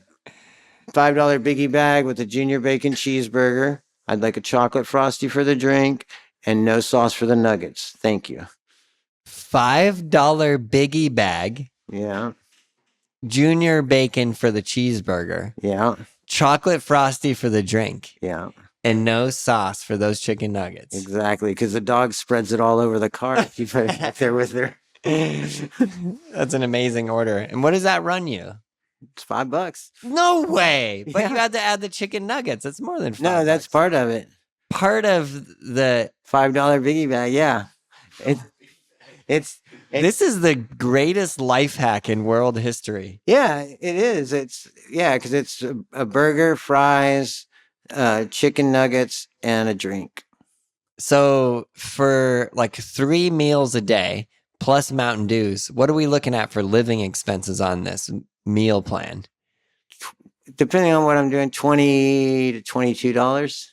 $5 biggie bag with a junior bacon cheeseburger? I'd like a chocolate frosty for the drink and no sauce for the nuggets. Thank you. $5 biggie bag. Yeah. Junior bacon for the cheeseburger. Yeah. Chocolate frosty for the drink. Yeah. And no sauce for those chicken nuggets. Exactly, because the dog spreads it all over the car if you put it back there with her. That's an amazing order. And what does that run you? It's $5. No way. But you Yeah. had to add the chicken nuggets. That's more than $5. No, that's part of it. Part of the $5 biggie bag. Yeah. this is the greatest life hack in world history. Yeah, it is. Because it's a burger, fries, chicken nuggets, and a drink. So for like 3 meals a day plus Mountain Dews, what are we looking at for living expenses on this meal plan? Depending on what I'm doing, $20 to $22.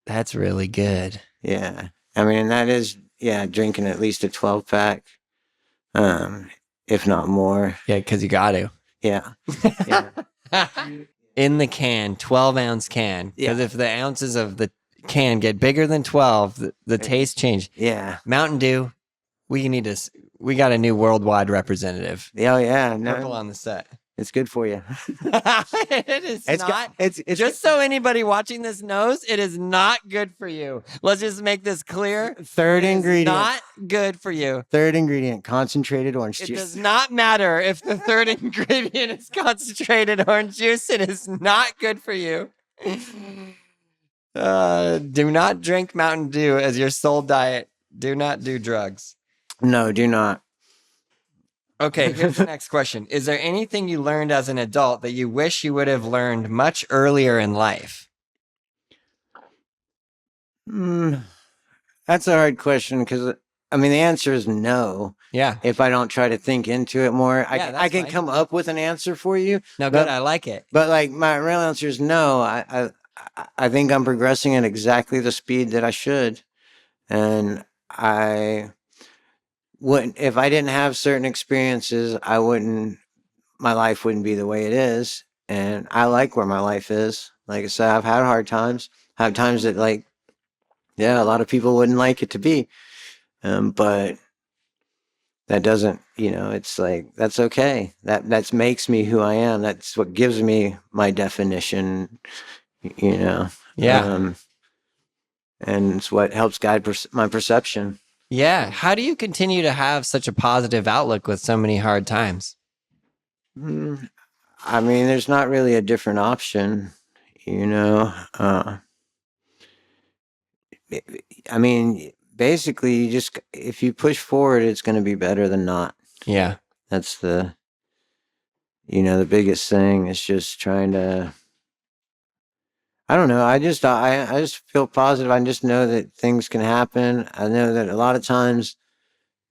That's really good. Yeah. I mean, and that is, drinking at least a 12-pack, if not more. Yeah, because you got to. Yeah. Yeah. In the can, 12-ounce can. Because Yeah. if the ounces of the can get bigger than 12, the taste change. Yeah. Mountain Dew, we got a new worldwide representative. Oh, yeah. Purple No, on the set. it's good for you. It is not. It's Just so anybody watching this knows, it is not good for you. Let's just make this clear. third It is ingredient. not good for you. Third ingredient, concentrated orange It juice. does not matter if the third ingredient is concentrated orange juice. It is not good for you. Do not drink Mountain Dew as your sole diet. Do not do drugs. No, do not. Okay, here's the next question. Is there anything you learned as an adult that you wish you would have learned much earlier in life? That's a hard question because, I mean, the answer is no. Yeah. If I don't try to think into it more, Yeah, I can fine. come up with an answer for you. No, But- good. I like it. But like my real answer is no. I think I'm progressing at exactly the speed that I should, and I wouldn't, if I didn't have certain experiences, my life wouldn't be the way it is. And I like where my life is. Like I said, I've had hard times. I have times that a lot of people wouldn't like it to be. But that doesn't, it's like, that's okay. That makes me who I am. That's what gives me my definition, Yeah. and it's what helps guide my perception. Yeah. How do you continue to have such a positive outlook with so many hard times? I mean, there's not really a different option, I mean, basically, if you push forward, it's going to be better than not. Yeah. That's the biggest thing is just trying to, I don't know. I just feel positive. I just know that things can happen. I know that a lot of times,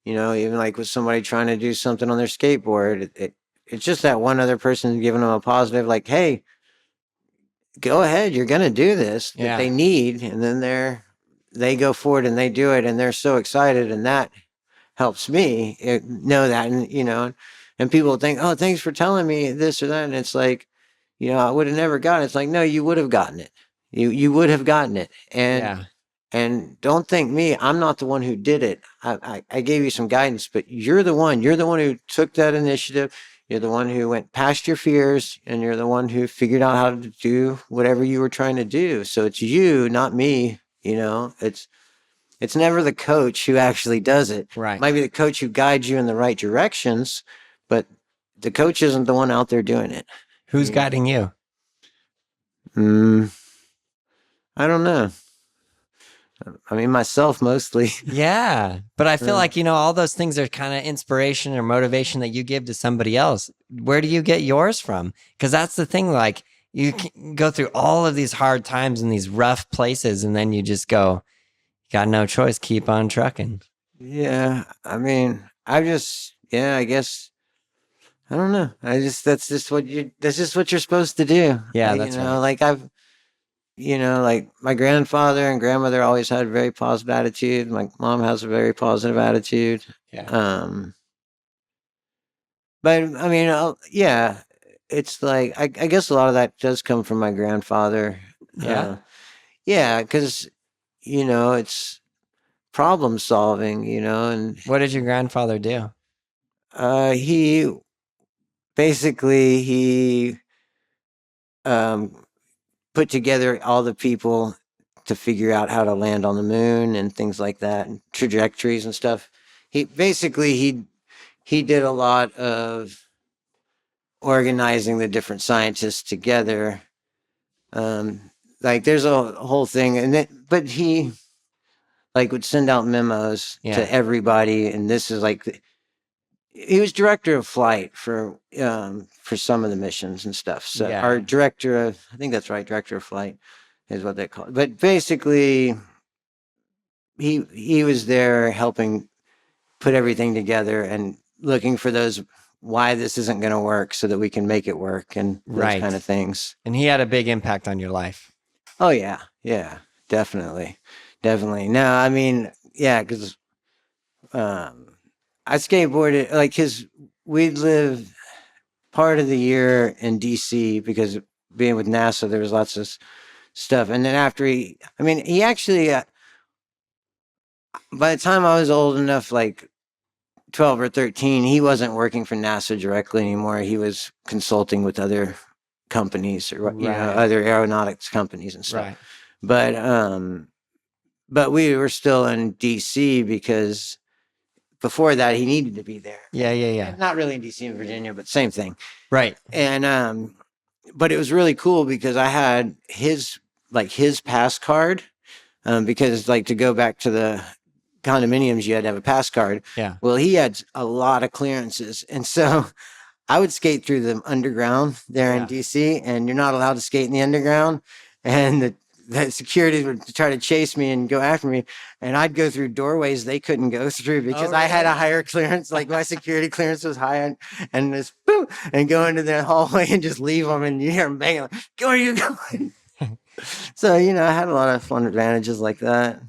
even like with somebody trying to do something on their skateboard, it's just that one other person giving them a positive, like, hey, go ahead, you're going to do this that Yeah. they need. And then they go forward and they do it and they're so excited. And that helps me know that. And, and people think, oh, thanks for telling me this or that. And it's like, I would have never gotten it. It's like, no, you would have gotten it. You would have gotten it. And don't think me, I'm not the one who did it. I gave you some guidance, but you're the one who took that initiative. You're the one who went past your fears, and you're the one who figured out how to do whatever you were trying to do. So it's you, not me. It's never the coach who actually does it. Right. It might be the coach who guides you in the right directions, but the coach isn't the one out there doing it. Who's guiding you? I don't know. I mean, myself mostly. Yeah. But I feel like, all those things are kind of inspiration or motivation that you give to somebody else. Where do you get yours from? Because that's the thing. Like, you can go through all of these hard times and these rough places, and then you just go, got no choice, keep on trucking. Yeah. I mean, I guess, I don't know. That's just what you're supposed to do. Yeah, Like, that's right. Like like my grandfather and grandmother always had a very positive attitude. My mom has a very positive attitude. Yeah. But I mean, yeah, it's like, I guess a lot of that does come from my grandfather. Yeah. Yeah. Cause it's problem solving, and, What did your grandfather do? he basically, put together all the people to figure out how to land on the moon and things like that, and trajectories and stuff. He did a lot of organizing the different scientists together. Like there's a whole thing, but he like would send out memos to everybody, and this is like he was director of flight for some of the missions and stuff. So our director of, I think that's right, director of flight is what they call it. But basically, he was there helping put everything together and looking for those why this isn't going to work so that we can make it work and those kind of things. And he had a big impact on your life. Oh yeah, definitely. No, I mean, yeah, because I skateboarded like we'd live part of the year in DC because being with NASA, there was lots of stuff. And then after he actually, by the time I was old enough, like 12 or 13, he wasn't working for NASA directly anymore. He was consulting with other companies or other aeronautics companies and stuff. Right. But we were still in DC because before that he needed to be there. Yeah. Not really in DC and Virginia, but same thing. Right. And but it was really cool because I had his pass card, because like to go back to the condominiums, you had to have a pass card. Yeah. Well, he had a lot of clearances, and so I would skate through the underground there in DC, and you're not allowed to skate in the underground, and the security would try to chase me and go after me, and I'd go through doorways they couldn't go through because I had a higher clearance, like my security clearance was higher, and just boom, and go into the hallway and just leave them, and you hear them banging, like, "Where are you going?" So I had a lot of fun advantages like that.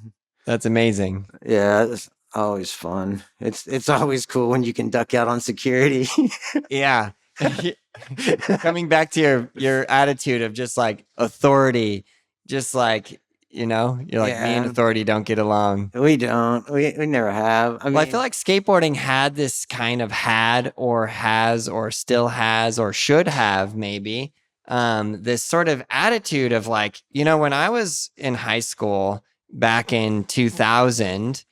That's amazing. Yeah, it's always fun. It's always cool when you can duck out on security. Yeah. Coming back to your attitude of just like authority, just like, you're like, me and authority don't get along. We don't. We never have. I feel like skateboarding had this kind of or has or still has or should have maybe this sort of attitude of like, when I was in high school back in 2000,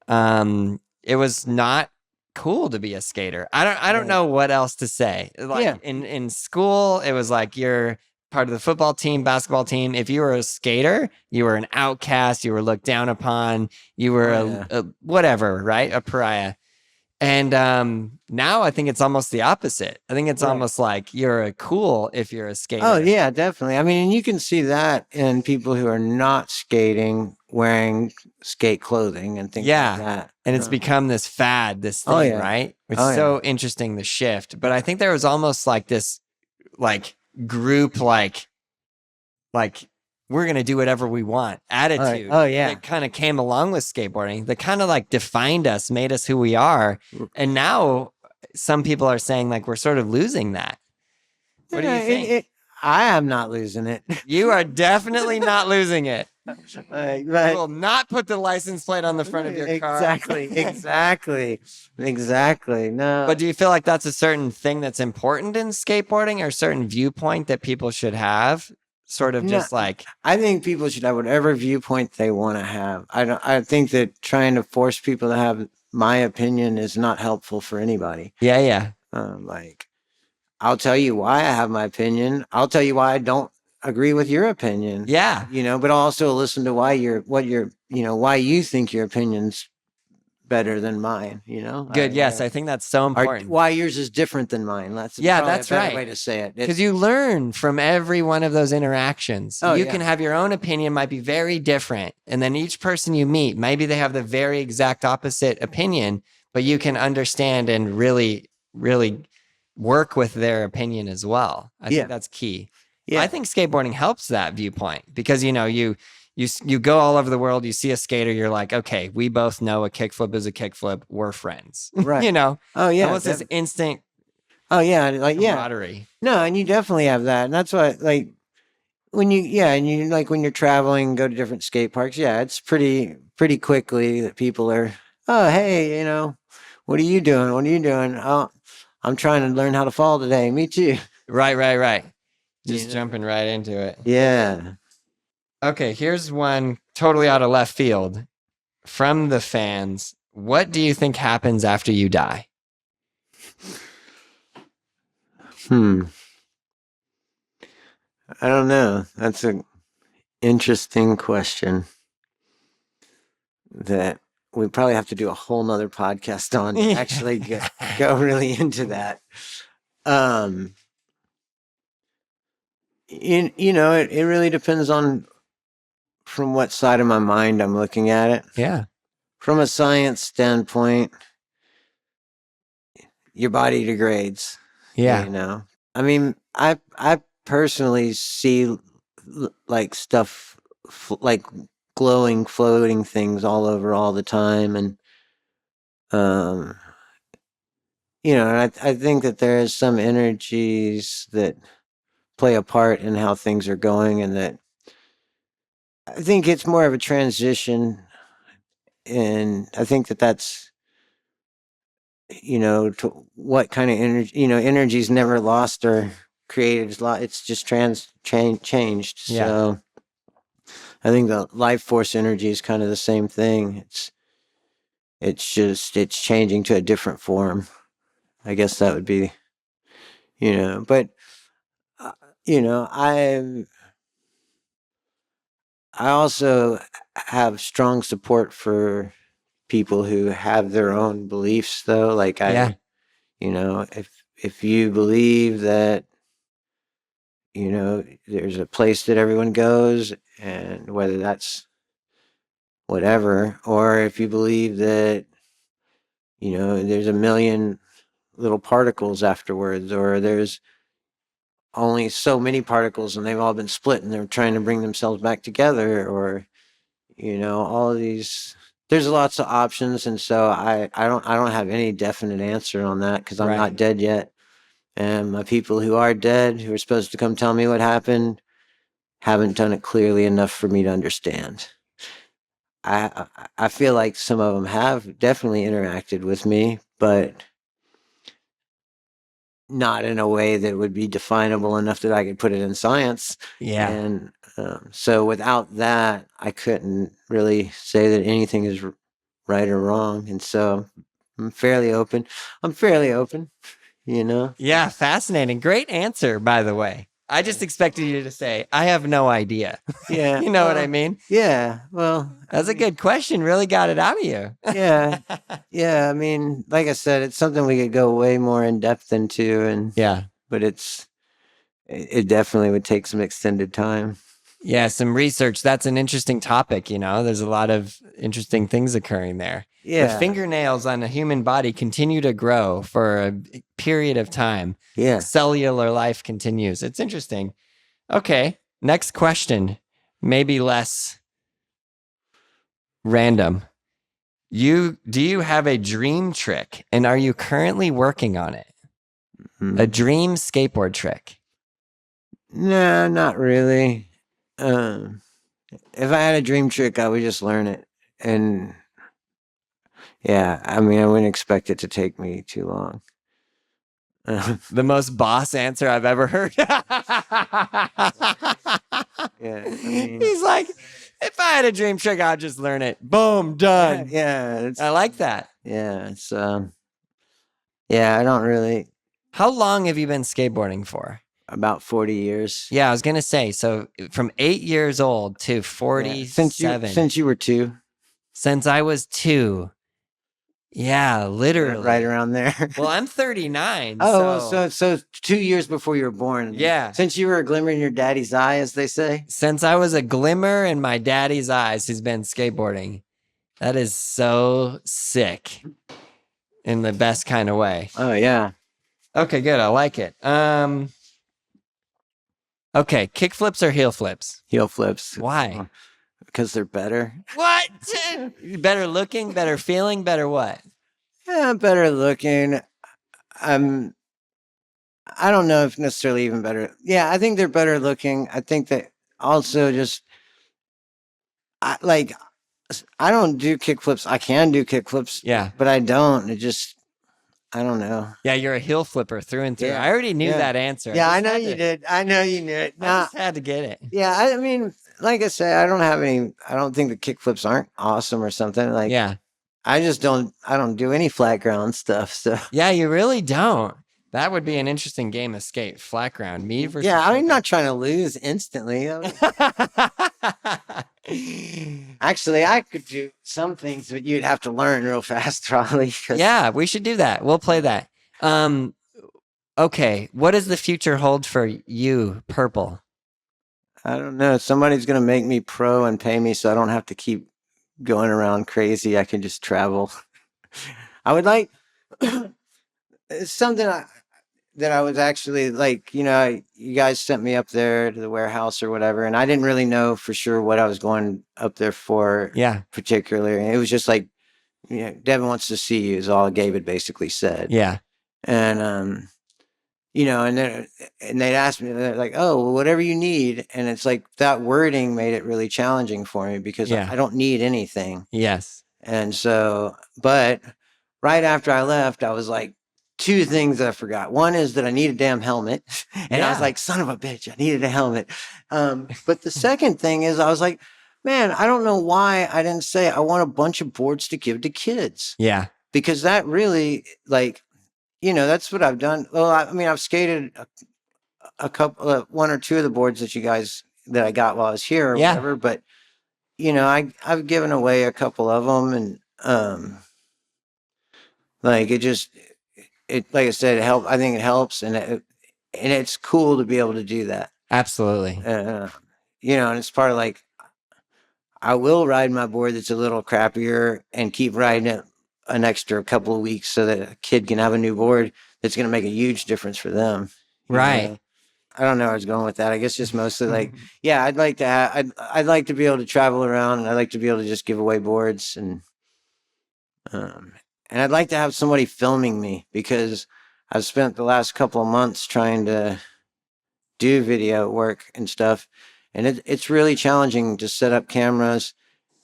it was not cool to be a skater. I don't know what else to say. Like in school, it was like you're part of the football team, basketball team. If you were a skater, you were an outcast, you were looked down upon, you were a whatever, right? A pariah. And now I think it's almost the opposite. I think it's almost like you're cool if you're a skater. Oh, yeah, definitely. And you can see that in people who are not skating wearing skate clothing and things like that. And it's become this fad, this thing, right? It's so interesting, the shift. But I think there was almost like this group like we're going to do whatever we want attitude that kind of came along with skateboarding, that kind of like defined us, made us who we are. And now some people are saying like we're sort of losing that. What do you think? I am not losing it. You are definitely not losing it. You will not put the license plate on the front of your car. Exactly. No. But do you feel like that's a certain thing that's important in skateboarding, or a certain viewpoint that people should have? Sort of just like, I think people should have whatever viewpoint they want to have. I think that trying to force people to have my opinion is not helpful for anybody. Yeah. I'll tell you why I have my opinion. I'll tell you why I don't agree with your opinion. Yeah. But also listen to why why you think your opinion's better than mine, Good. Yes. I think that's so important. Why yours is different than mine. That's that's a better right. way to say it. Because you learn from every one of those interactions. You can have your own opinion, might be very different. And then each person you meet, maybe they have the very exact opposite opinion, but you can understand and really, really work with their opinion as well. I think that's key. Yeah. I think skateboarding helps that viewpoint because, you go all over the world, you see a skater, you're like, okay, we both know a kickflip is a kickflip. We're friends. Right. Oh, yeah. Almost this instant camaraderie. No, and you definitely have that. And that's why, when you're traveling, go to different skate parks, it's pretty quickly that people are, oh, hey, what are you doing? Oh, I'm trying to learn how to fall today. Me too. Right. Just jumping right into it. Yeah. Okay, here's one totally out of left field from the fans. What do you think happens after you die? I don't know. That's an interesting question that we probably have to do a whole nother podcast on to actually go really into that. It really depends on from what side of my mind I'm looking at it. Yeah. From a science standpoint, your body degrades. Yeah. I mean, I personally see like stuff like glowing, floating things all over all the time, and I think that there is some energies that play a part in how things are going, and that I think it's more of a transition, and I think that that's to what kind of energy, energy is never lost or created. It's just changed. Yeah. So I think the life force energy is kind of the same thing. It's changing to a different form. I guess that would be, but I also have strong support for people who have their own beliefs, though. Like Yeah. if you believe that, there's a place that everyone goes, and whether that's whatever, or if you believe that, there's a million little particles afterwards, or there's only so many particles and they've all been split and they're trying to bring themselves back together, or all of these, there's lots of options. And so I don't have any definite answer on that, because I'm not dead yet, and my people who are dead, who are supposed to come tell me what happened, haven't done it clearly enough for me to understand. I feel like some of them have definitely interacted with me, but not in a way that would be definable enough that I could put it in science. Yeah. And so without that, I couldn't really say that anything is right or wrong. And so I'm fairly open. Yeah, fascinating. Great answer, by the way. I just expected you to say, I have no idea. Yeah. You know what I mean? Yeah. Well, that's a good question. Really got it out of you. Yeah. Yeah. I mean, like I said, it's something we could go way more in depth into, and but it definitely would take some extended time. Yeah, some research. That's an interesting topic. There's a lot of interesting things occurring there. Yeah. The fingernails on a human body continue to grow for a period of time. Yeah. Cellular life continues. It's interesting. Okay. Next question. Maybe less random. Do you have a dream trick, and are you currently working on it? A dream skateboard trick? No, not really. If I had a dream trick, I would just learn it. And yeah, I mean, I wouldn't expect it to take me too long. The most boss answer I've ever heard. Yeah, I mean, he's like, if I had a dream trick, I'd just learn it. Boom, done. Yeah, I like that. Yeah, it's yeah, I don't really. How long have you been skateboarding for? About 40 years. Yeah, I was gonna say, so from 8 years old to 47. Yeah, since you were 2. Since I was 2. Yeah, literally. Right around there. Well, I'm 39. Oh, so 2 years before you were born. Yeah. Since you were a glimmer in your daddy's eye, as they say. Since I was a glimmer in my daddy's eyes, who's been skateboarding. That is so sick. In the best kind of way. Oh, yeah. Okay, good. I like it. Okay, kick flips or heel flips? Heel flips. Why? Because they're better. What? Better looking, better feeling, better what? Yeah, better looking. I don't know if necessarily even better. Yeah, I think they're better looking. I think that also just, I don't do kick flips. I can do kick flips. Yeah. But I don't. I don't know. Yeah, you're a heel flipper through and through. Yeah. I already knew that answer. Yeah, I know you did. I know you knew it. I just had to get it. Yeah, I mean, like I said, I don't think the kickflips aren't awesome or something. Like, Yeah. I don't do any flat ground stuff. So, Yeah, you really don't. That would be an interesting game of skate. Flat ground. Me versus. yeah, I'm not trying to lose instantly. Actually, I could do some things, but you'd have to learn real fast, probably. Yeah, we should do that. We'll play that. Okay, what does the future hold for you, Purple? I don't know. Somebody's going to make me pro and pay me so I don't have to keep going around crazy. I can just travel. I would like it's something that I was actually like, you guys sent me up there to the warehouse or whatever, and I didn't really know for sure what I was going up there for. Yeah. Particularly. It was just like, Devin wants to see you is all Gabe had basically said. Yeah. And, and they'd ask me, they're like, oh, well, whatever you need. And it's like that wording made it really challenging for me because I don't need anything. Yes. And so, but right after I left, I was like, two things that I forgot. One is that I need a damn helmet. And I was like, son of a bitch, I needed a helmet. But the second thing is I was like, man, I don't know why I didn't say I want a bunch of boards to give to kids. Yeah. Because that really, like, that's what I've done. Well, I mean, I've skated a couple, one or two of the boards that I got while I was here or whatever. But, I've given away a couple of them. And, like, like I said, it helped. I think it helps. And it's cool to be able to do that. Absolutely. And it's part of like, I will ride my board that's a little crappier and keep riding it an extra couple of weeks so that a kid can have a new board that's going to make a huge difference for them. Right. I don't know where I was going with that. I guess just mostly like, yeah, I'd like to be able to travel around, and I'd like to be able to just give away boards, and I'd like to have somebody filming me because I've spent the last couple of months trying to do video work and stuff. And it's really challenging to set up cameras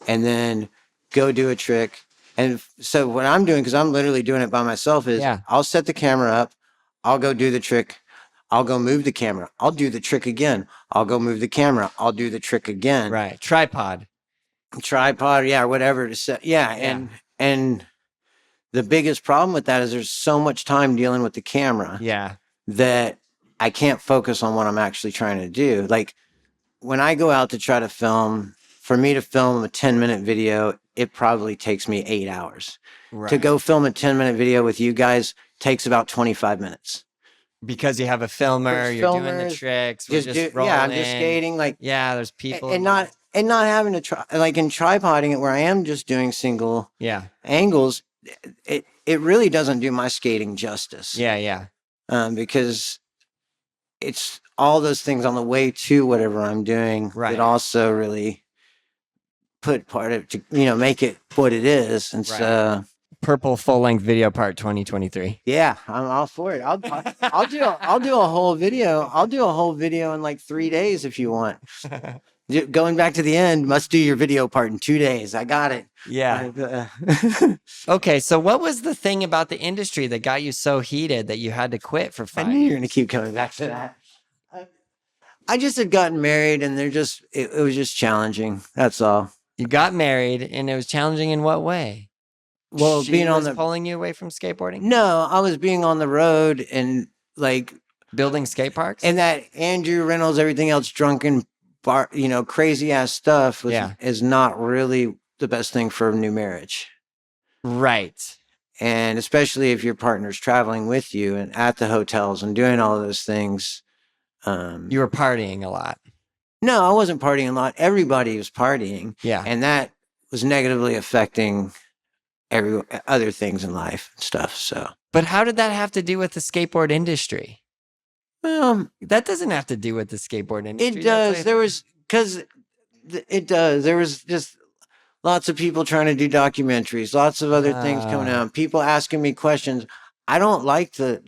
and then go do a trick. And so what I'm doing, because I'm literally doing it by myself, is I'll set the camera up. I'll go do the trick. I'll go move the camera. I'll do the trick again. I'll go move the camera. I'll do the trick again. Right. Tripod. Yeah, whatever to set. Yeah. And the biggest problem with that is there's so much time dealing with the camera. Yeah. That I can't focus on what I'm actually trying to do. Like, when I go out to try to film, for me to film a 10-minute video, it probably takes me 8 hours. Right. To go film a 10-minute video with you guys takes about 25 minutes. Because you have a filmer, you're doing the tricks, I'm just skating. Like, there's people. And not having to try, like in tripoding it where I am just doing single angles, it really doesn't do my skating justice. Yeah. Because it's all those things on the way to whatever I'm doing that also really put part of it to, make it what it is. And so Purple full-length video part 2023. Yeah, I'm all for it. I'll do a whole video. I'll do a whole video in like 3 days if you want. Going back to the end, must do your video part in 2 days. I got it. Yeah. Okay, so what was the thing about the industry that got you so heated that you had to quit for 5 years? I knew you were going to keep coming back to that. I just had gotten married, and it was just challenging. That's all. You got married, and it was challenging in what way? Well, pulling you away from skateboarding? No, I was being on the road and like building skate parks, and that Andrew Reynolds, everything else, drunken bar, crazy ass stuff is not really the best thing for a new marriage. Right. And especially if your partner's traveling with you and at the hotels and doing all those things. You were partying a lot. No, I wasn't partying a lot. Everybody was partying. Yeah. And that was negatively affecting other things in life and stuff. So, but how did that have to do with the skateboard industry? That doesn't have to do with the skateboard industry. It does. There was just lots of people trying to do documentaries, lots of other things coming out, people asking me questions. I don't like to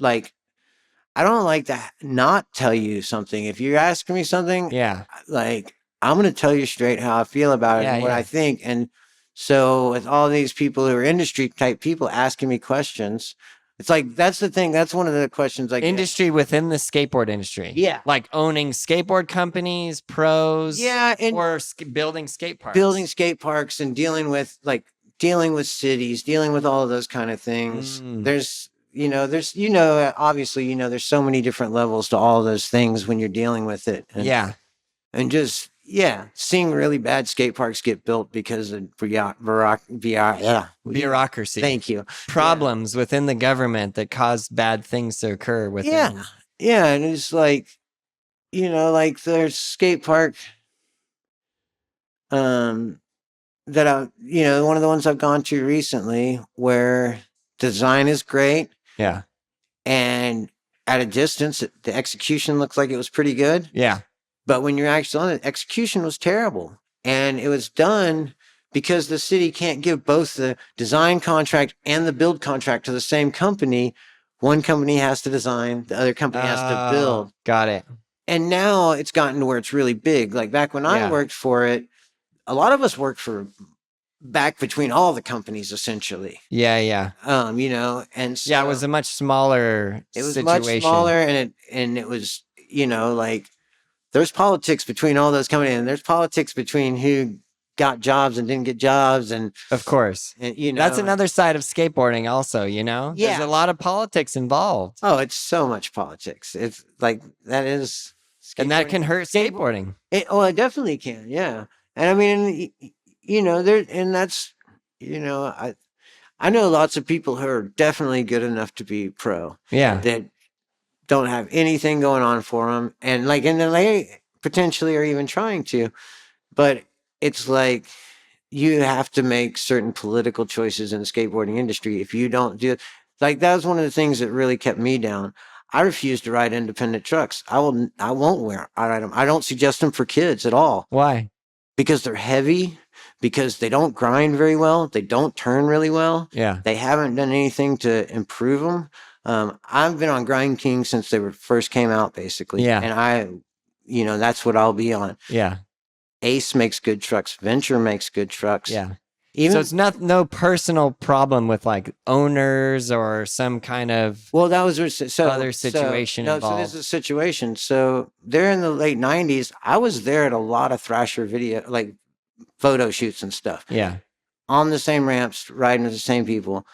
not tell you something. If you're asking me something, like, I'm going to tell you straight how I feel about it and what I think. And so with all these people who are industry type people asking me questions, It's like, that's the thing. That's one of the questions I get. Industry within the skateboard industry. Yeah. Like owning skateboard companies, pros. Yeah, and or building skate parks. building skate parks and dealing with cities, dealing with all of those kind of things. There's obviously, there's so many different levels to all those things when you're dealing with it. And just, seeing really bad skate parks get built because of bureaucracy. Thank you. Problems within the government that cause bad things to occur within. Yeah. And it's like, like there's skate park, that one of the ones I've gone to recently where design is great. Yeah. And at a distance, the execution looks like it was pretty good. Yeah. But when you're actually on it, execution was terrible. And it was done because the city can't give both the design contract and the build contract to the same company. One company has to design, the other company has to build. Got it. And now it's gotten to where it's really big. Like back when I worked for it, a lot of us worked for back between all the companies, essentially. Yeah. And so it was a much smaller situation. Much smaller, and it was, like there's politics between all those companies, and there's politics between who got jobs and didn't get jobs, and of course, and, that's another side of skateboarding, also. There's a lot of politics involved. Oh, it's so much politics. It's like that is, and that can hurt skateboarding. It definitely can. Yeah. And I mean, that's, I know lots of people who are definitely good enough to be pro. Yeah. That don't have anything going on for them. And then they potentially are even trying to. But it's like, you have to make certain political choices in the skateboarding industry. If you don't do it, that was one of the things that really kept me down. I refuse to ride independent trucks. I won't ride them. I don't suggest them for kids at all. Why? Because they're heavy, because they don't grind very well, they don't turn really well. Yeah. They haven't done anything to improve them. I've been on Grind King since they first came out, basically. Yeah. And that's what I'll be on. Yeah. Ace makes good trucks. Venture makes good trucks. Yeah. So it's no personal problem with owners or some kind of that was other situation involved. So this is a situation. So there in the late 90s, I was there at a lot of Thrasher photo shoots and stuff. Yeah. On the same ramps, riding with the same people.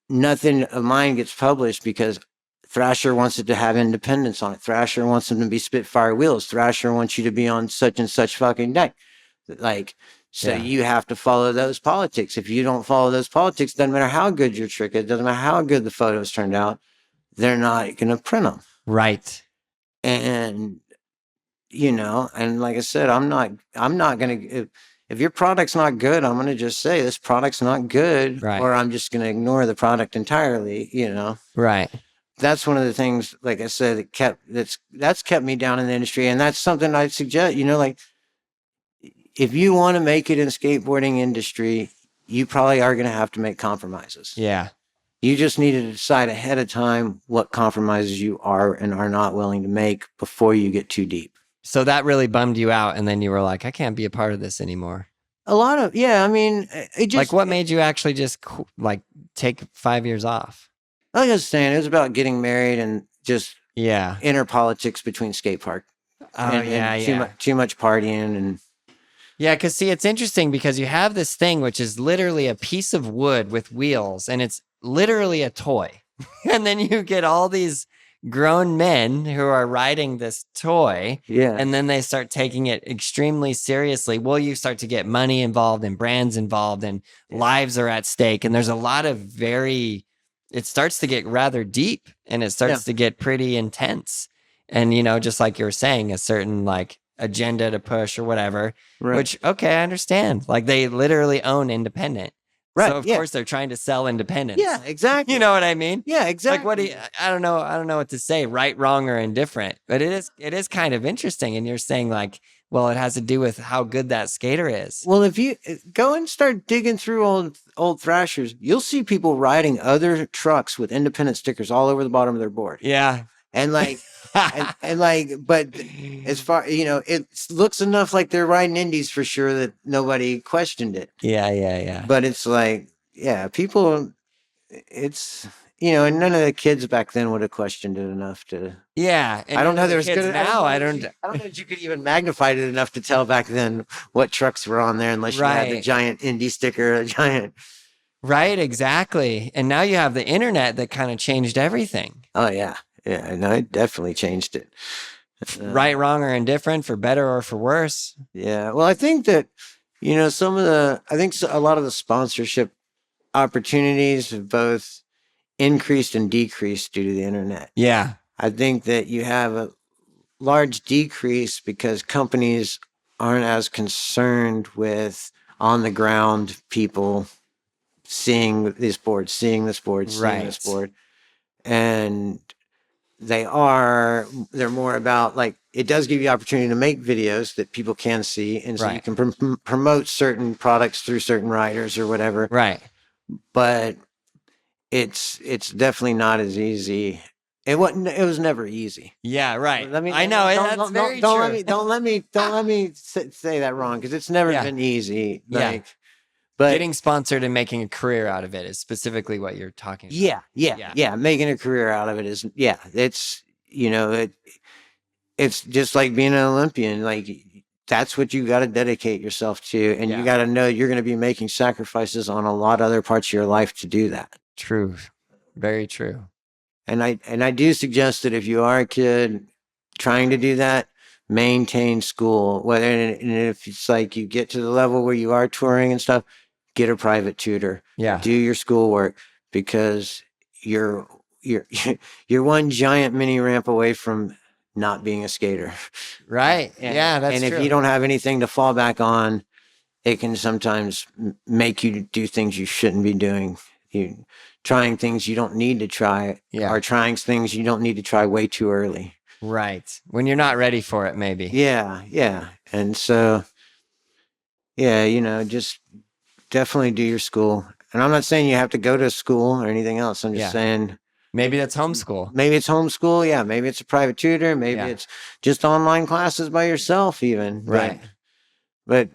Nothing of mine gets published because Thrasher wants it to have independence on it. Thrasher wants them to be Spitfire wheels. Thrasher wants you to be on such and such fucking deck. You have to follow those politics. If you don't follow those politics, doesn't matter how good your trick is, doesn't matter how good the photos turned out, they're not going to print them. Right. And, and like I said, I'm not going to, if your product's not good, I'm going to just say this product's not good, right. Or I'm just going to ignore the product entirely, Right. That's one of the things, like I said, that's kept me down in the industry. And that's something I suggest, if you want to make it in the skateboarding industry, you probably are going to have to make compromises. Yeah. You just need to decide ahead of time what compromises you are and are not willing to make before you get too deep. So that really bummed you out, and then you were like, I can't be a part of this anymore. I mean, it just... what made you actually just, take 5 years off? Like I was saying, it was about getting married and just inner politics between skate park. Too much partying and... Yeah, because see, it's interesting because you have this thing which is literally a piece of wood with wheels, and it's literally a toy. And then you get all these grown men who are riding this toy, and then they start taking it extremely seriously. Well, you start to get money involved and brands involved, and lives are at stake. And there's a lot of it starts to get rather deep, and it starts to get pretty intense. And, just like you were saying, a certain agenda to push or whatever, which, okay, I understand. They literally own independent. Right. So of course they're trying to sell independence. Yeah, exactly. You know what I mean? Yeah, exactly. What do you, I don't know what to say, right, wrong, or indifferent, but it is kind of interesting. And you're saying well, it has to do with how good that skater is. Well, if you go and start digging through old Thrashers, you'll see people riding other trucks with independent stickers all over the bottom of their board. Yeah. And but as far, it looks enough like they're riding indies for sure that nobody questioned it. Yeah. But it's people, it's and none of the kids back then would have questioned it enough to. Yeah. I don't know. There was kids good. now. I don't know that you could even magnify it enough to tell back then what trucks were on there, unless you had the giant indie sticker, a giant. Right. Exactly. And now you have the internet that kind of changed everything. Oh yeah. Yeah. No, it definitely changed it. Right, wrong, or indifferent, for better or for worse. Yeah. Well, I think that, a lot of the sponsorship opportunities have both increased and decreased due to the internet. Yeah. I think that you have a large decrease because companies aren't as concerned with on the ground people seeing this board, seeing this board, seeing this board. And they're more about, like, it does give you opportunity to make videos that people can see. And so you can promote certain products through certain writers or whatever. Right. But it's definitely not as easy. It was never easy. Yeah, right. I know that's very true. Don't let me say that wrong, because it's never been easy. But getting sponsored and making a career out of it is specifically what you're talking about. Yeah. Making a career out of it is, it's, it's just like being an Olympian. Like, that's what you got to dedicate yourself to. And you got to know you're going to be making sacrifices on a lot of other parts of your life to do that. True. Very true. And I do suggest that if you are a kid trying to do that, maintain school. And if it's like you get to the level where you are touring and stuff, get a private tutor. Yeah. Do your schoolwork, because you're one giant mini ramp away from not being a skater. Right. Yeah, that's true. And true. if you don't have anything to fall back on, it can sometimes make you do things you shouldn't be doing. You trying things you don't need to try, or trying things you don't need to try way too early. Right. When you're not ready for it, maybe. Yeah. And so, just definitely do your school. And I'm not saying you have to go to school or anything else. I'm just saying, maybe that's homeschool. Maybe it's homeschool. Yeah. Maybe it's a private tutor. Maybe it's just online classes by yourself even. Right. But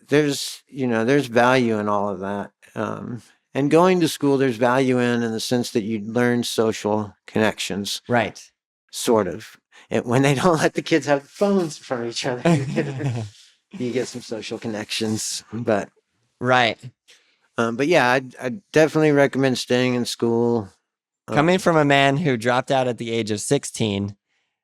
there's value in all of that. And going to school, there's value in the sense that you learn social connections. Right. Sort of. And when they don't let the kids have phones from each other, you get some social connections. But right. But yeah, I definitely recommend staying in school. Coming from a man who dropped out at the age of 16,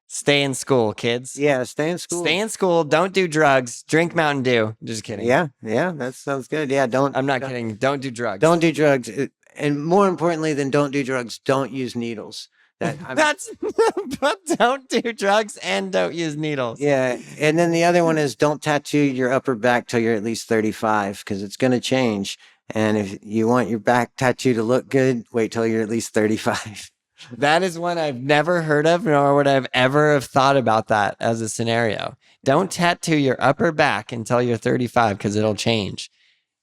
stay in school, kids. Yeah, stay in school. Stay in school. Don't do drugs. Drink Mountain Dew. Just kidding. Yeah, that sounds good. Yeah, I'm not kidding. Don't do drugs. Don't do drugs. And more importantly than don't do drugs, don't use needles. But don't do drugs and don't use needles. Yeah. And then the other one is don't tattoo your upper back till you're at least 35, because it's going to change. And if you want your back tattoo to look good, wait till you're at least 35. That is one I've never heard of, nor would I've ever have thought about that as a scenario. Don't tattoo your upper back until you're 35, because it'll change.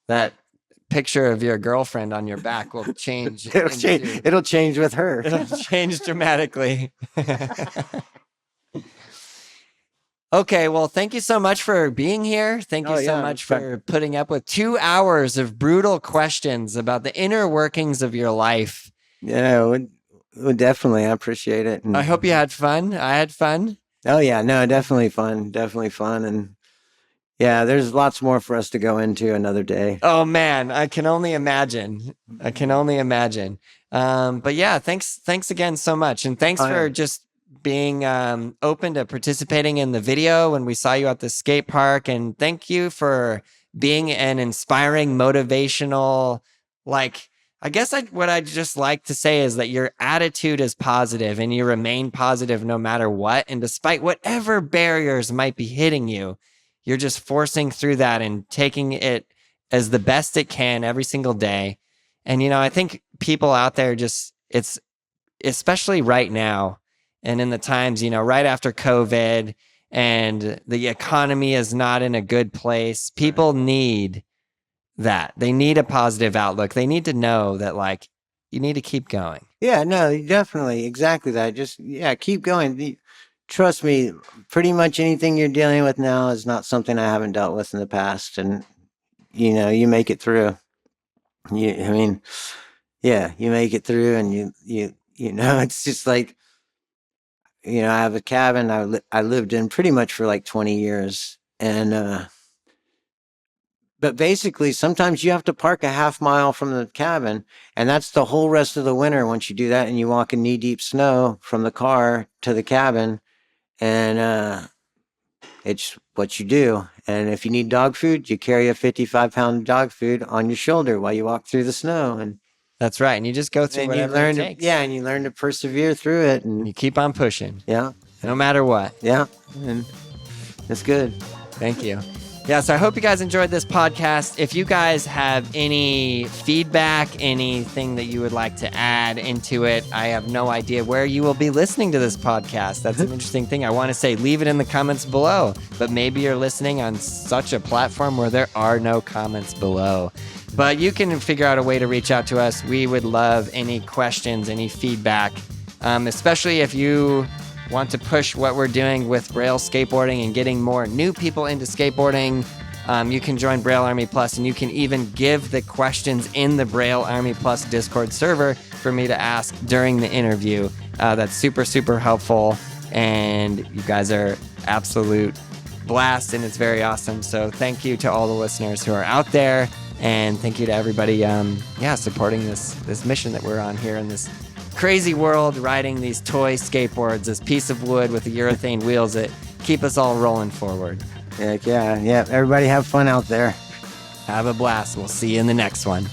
That picture of your girlfriend on your back will change. It'll change with her. It'll change dramatically. Okay, well, thank you so much for being here. Thank you so much for putting up with 2 hours of brutal questions about the inner workings of your life. Yeah, well, definitely. I appreciate it. And I hope you had fun. I had fun. Oh, yeah. No, definitely fun. Definitely fun. And yeah, there's lots more for us to go into another day. Oh, man. I can only imagine. But yeah, thanks again so much. And thanks for just being open to participating in the video when we saw you at the skate park. And thank you for being an inspiring, motivational, I guess what I'd just like to say is that your attitude is positive and you remain positive no matter what. And despite whatever barriers might be hitting you, you're just forcing through that and taking it as the best it can every single day. And, I think people out there it's especially right now and in the times, right after COVID and the economy is not in a good place, people need that. They need a positive outlook. They need to know that you need to keep going. Yeah, no, definitely. Exactly that. Just, keep going. Trust me, pretty much anything you're dealing with now is not something I haven't dealt with in the past. And, you make it through. yeah, you make it through, and you know, it's just like, you know, I have a cabin I lived in pretty much for like 20 years, and but basically, sometimes you have to park a half mile from the cabin, and that's the whole rest of the winter. Once you do that, and you walk in knee deep snow from the car to the cabin, and it's what you do. And if you need dog food, you carry a 55-pound dog food on your shoulder while you walk through the snow, and That's right. And you just go through whatever it takes. and you learn to persevere through it, and You keep on pushing. yeah, No matter what. yeah, and it's good. Thank you. Yeah, so I hope you guys enjoyed this podcast. If you guys have any feedback, anything that you would like to add into it, I have no idea where you will be listening to this podcast. That's an interesting thing. I want to say leave it in the comments below, but maybe you're listening on such a platform where there are no comments below. But you can figure out a way to reach out to us. We would love any questions, any feedback, especially if you want to push what we're doing with Braille skateboarding and getting more new people into skateboarding. You can join Braille Army Plus, and you can even give the questions in the Braille Army Plus Discord server for me to ask during the interview. That's super, super helpful, and you guys are absolute blast, and it's very awesome. So thank you to all the listeners who are out there, and thank you to everybody supporting this mission that we're on here in this crazy world, riding these toy skateboards, this piece of wood with the urethane wheels that keep us all rolling forward. Yeah. Everybody have fun out there. Have a blast. We'll see you in the next one.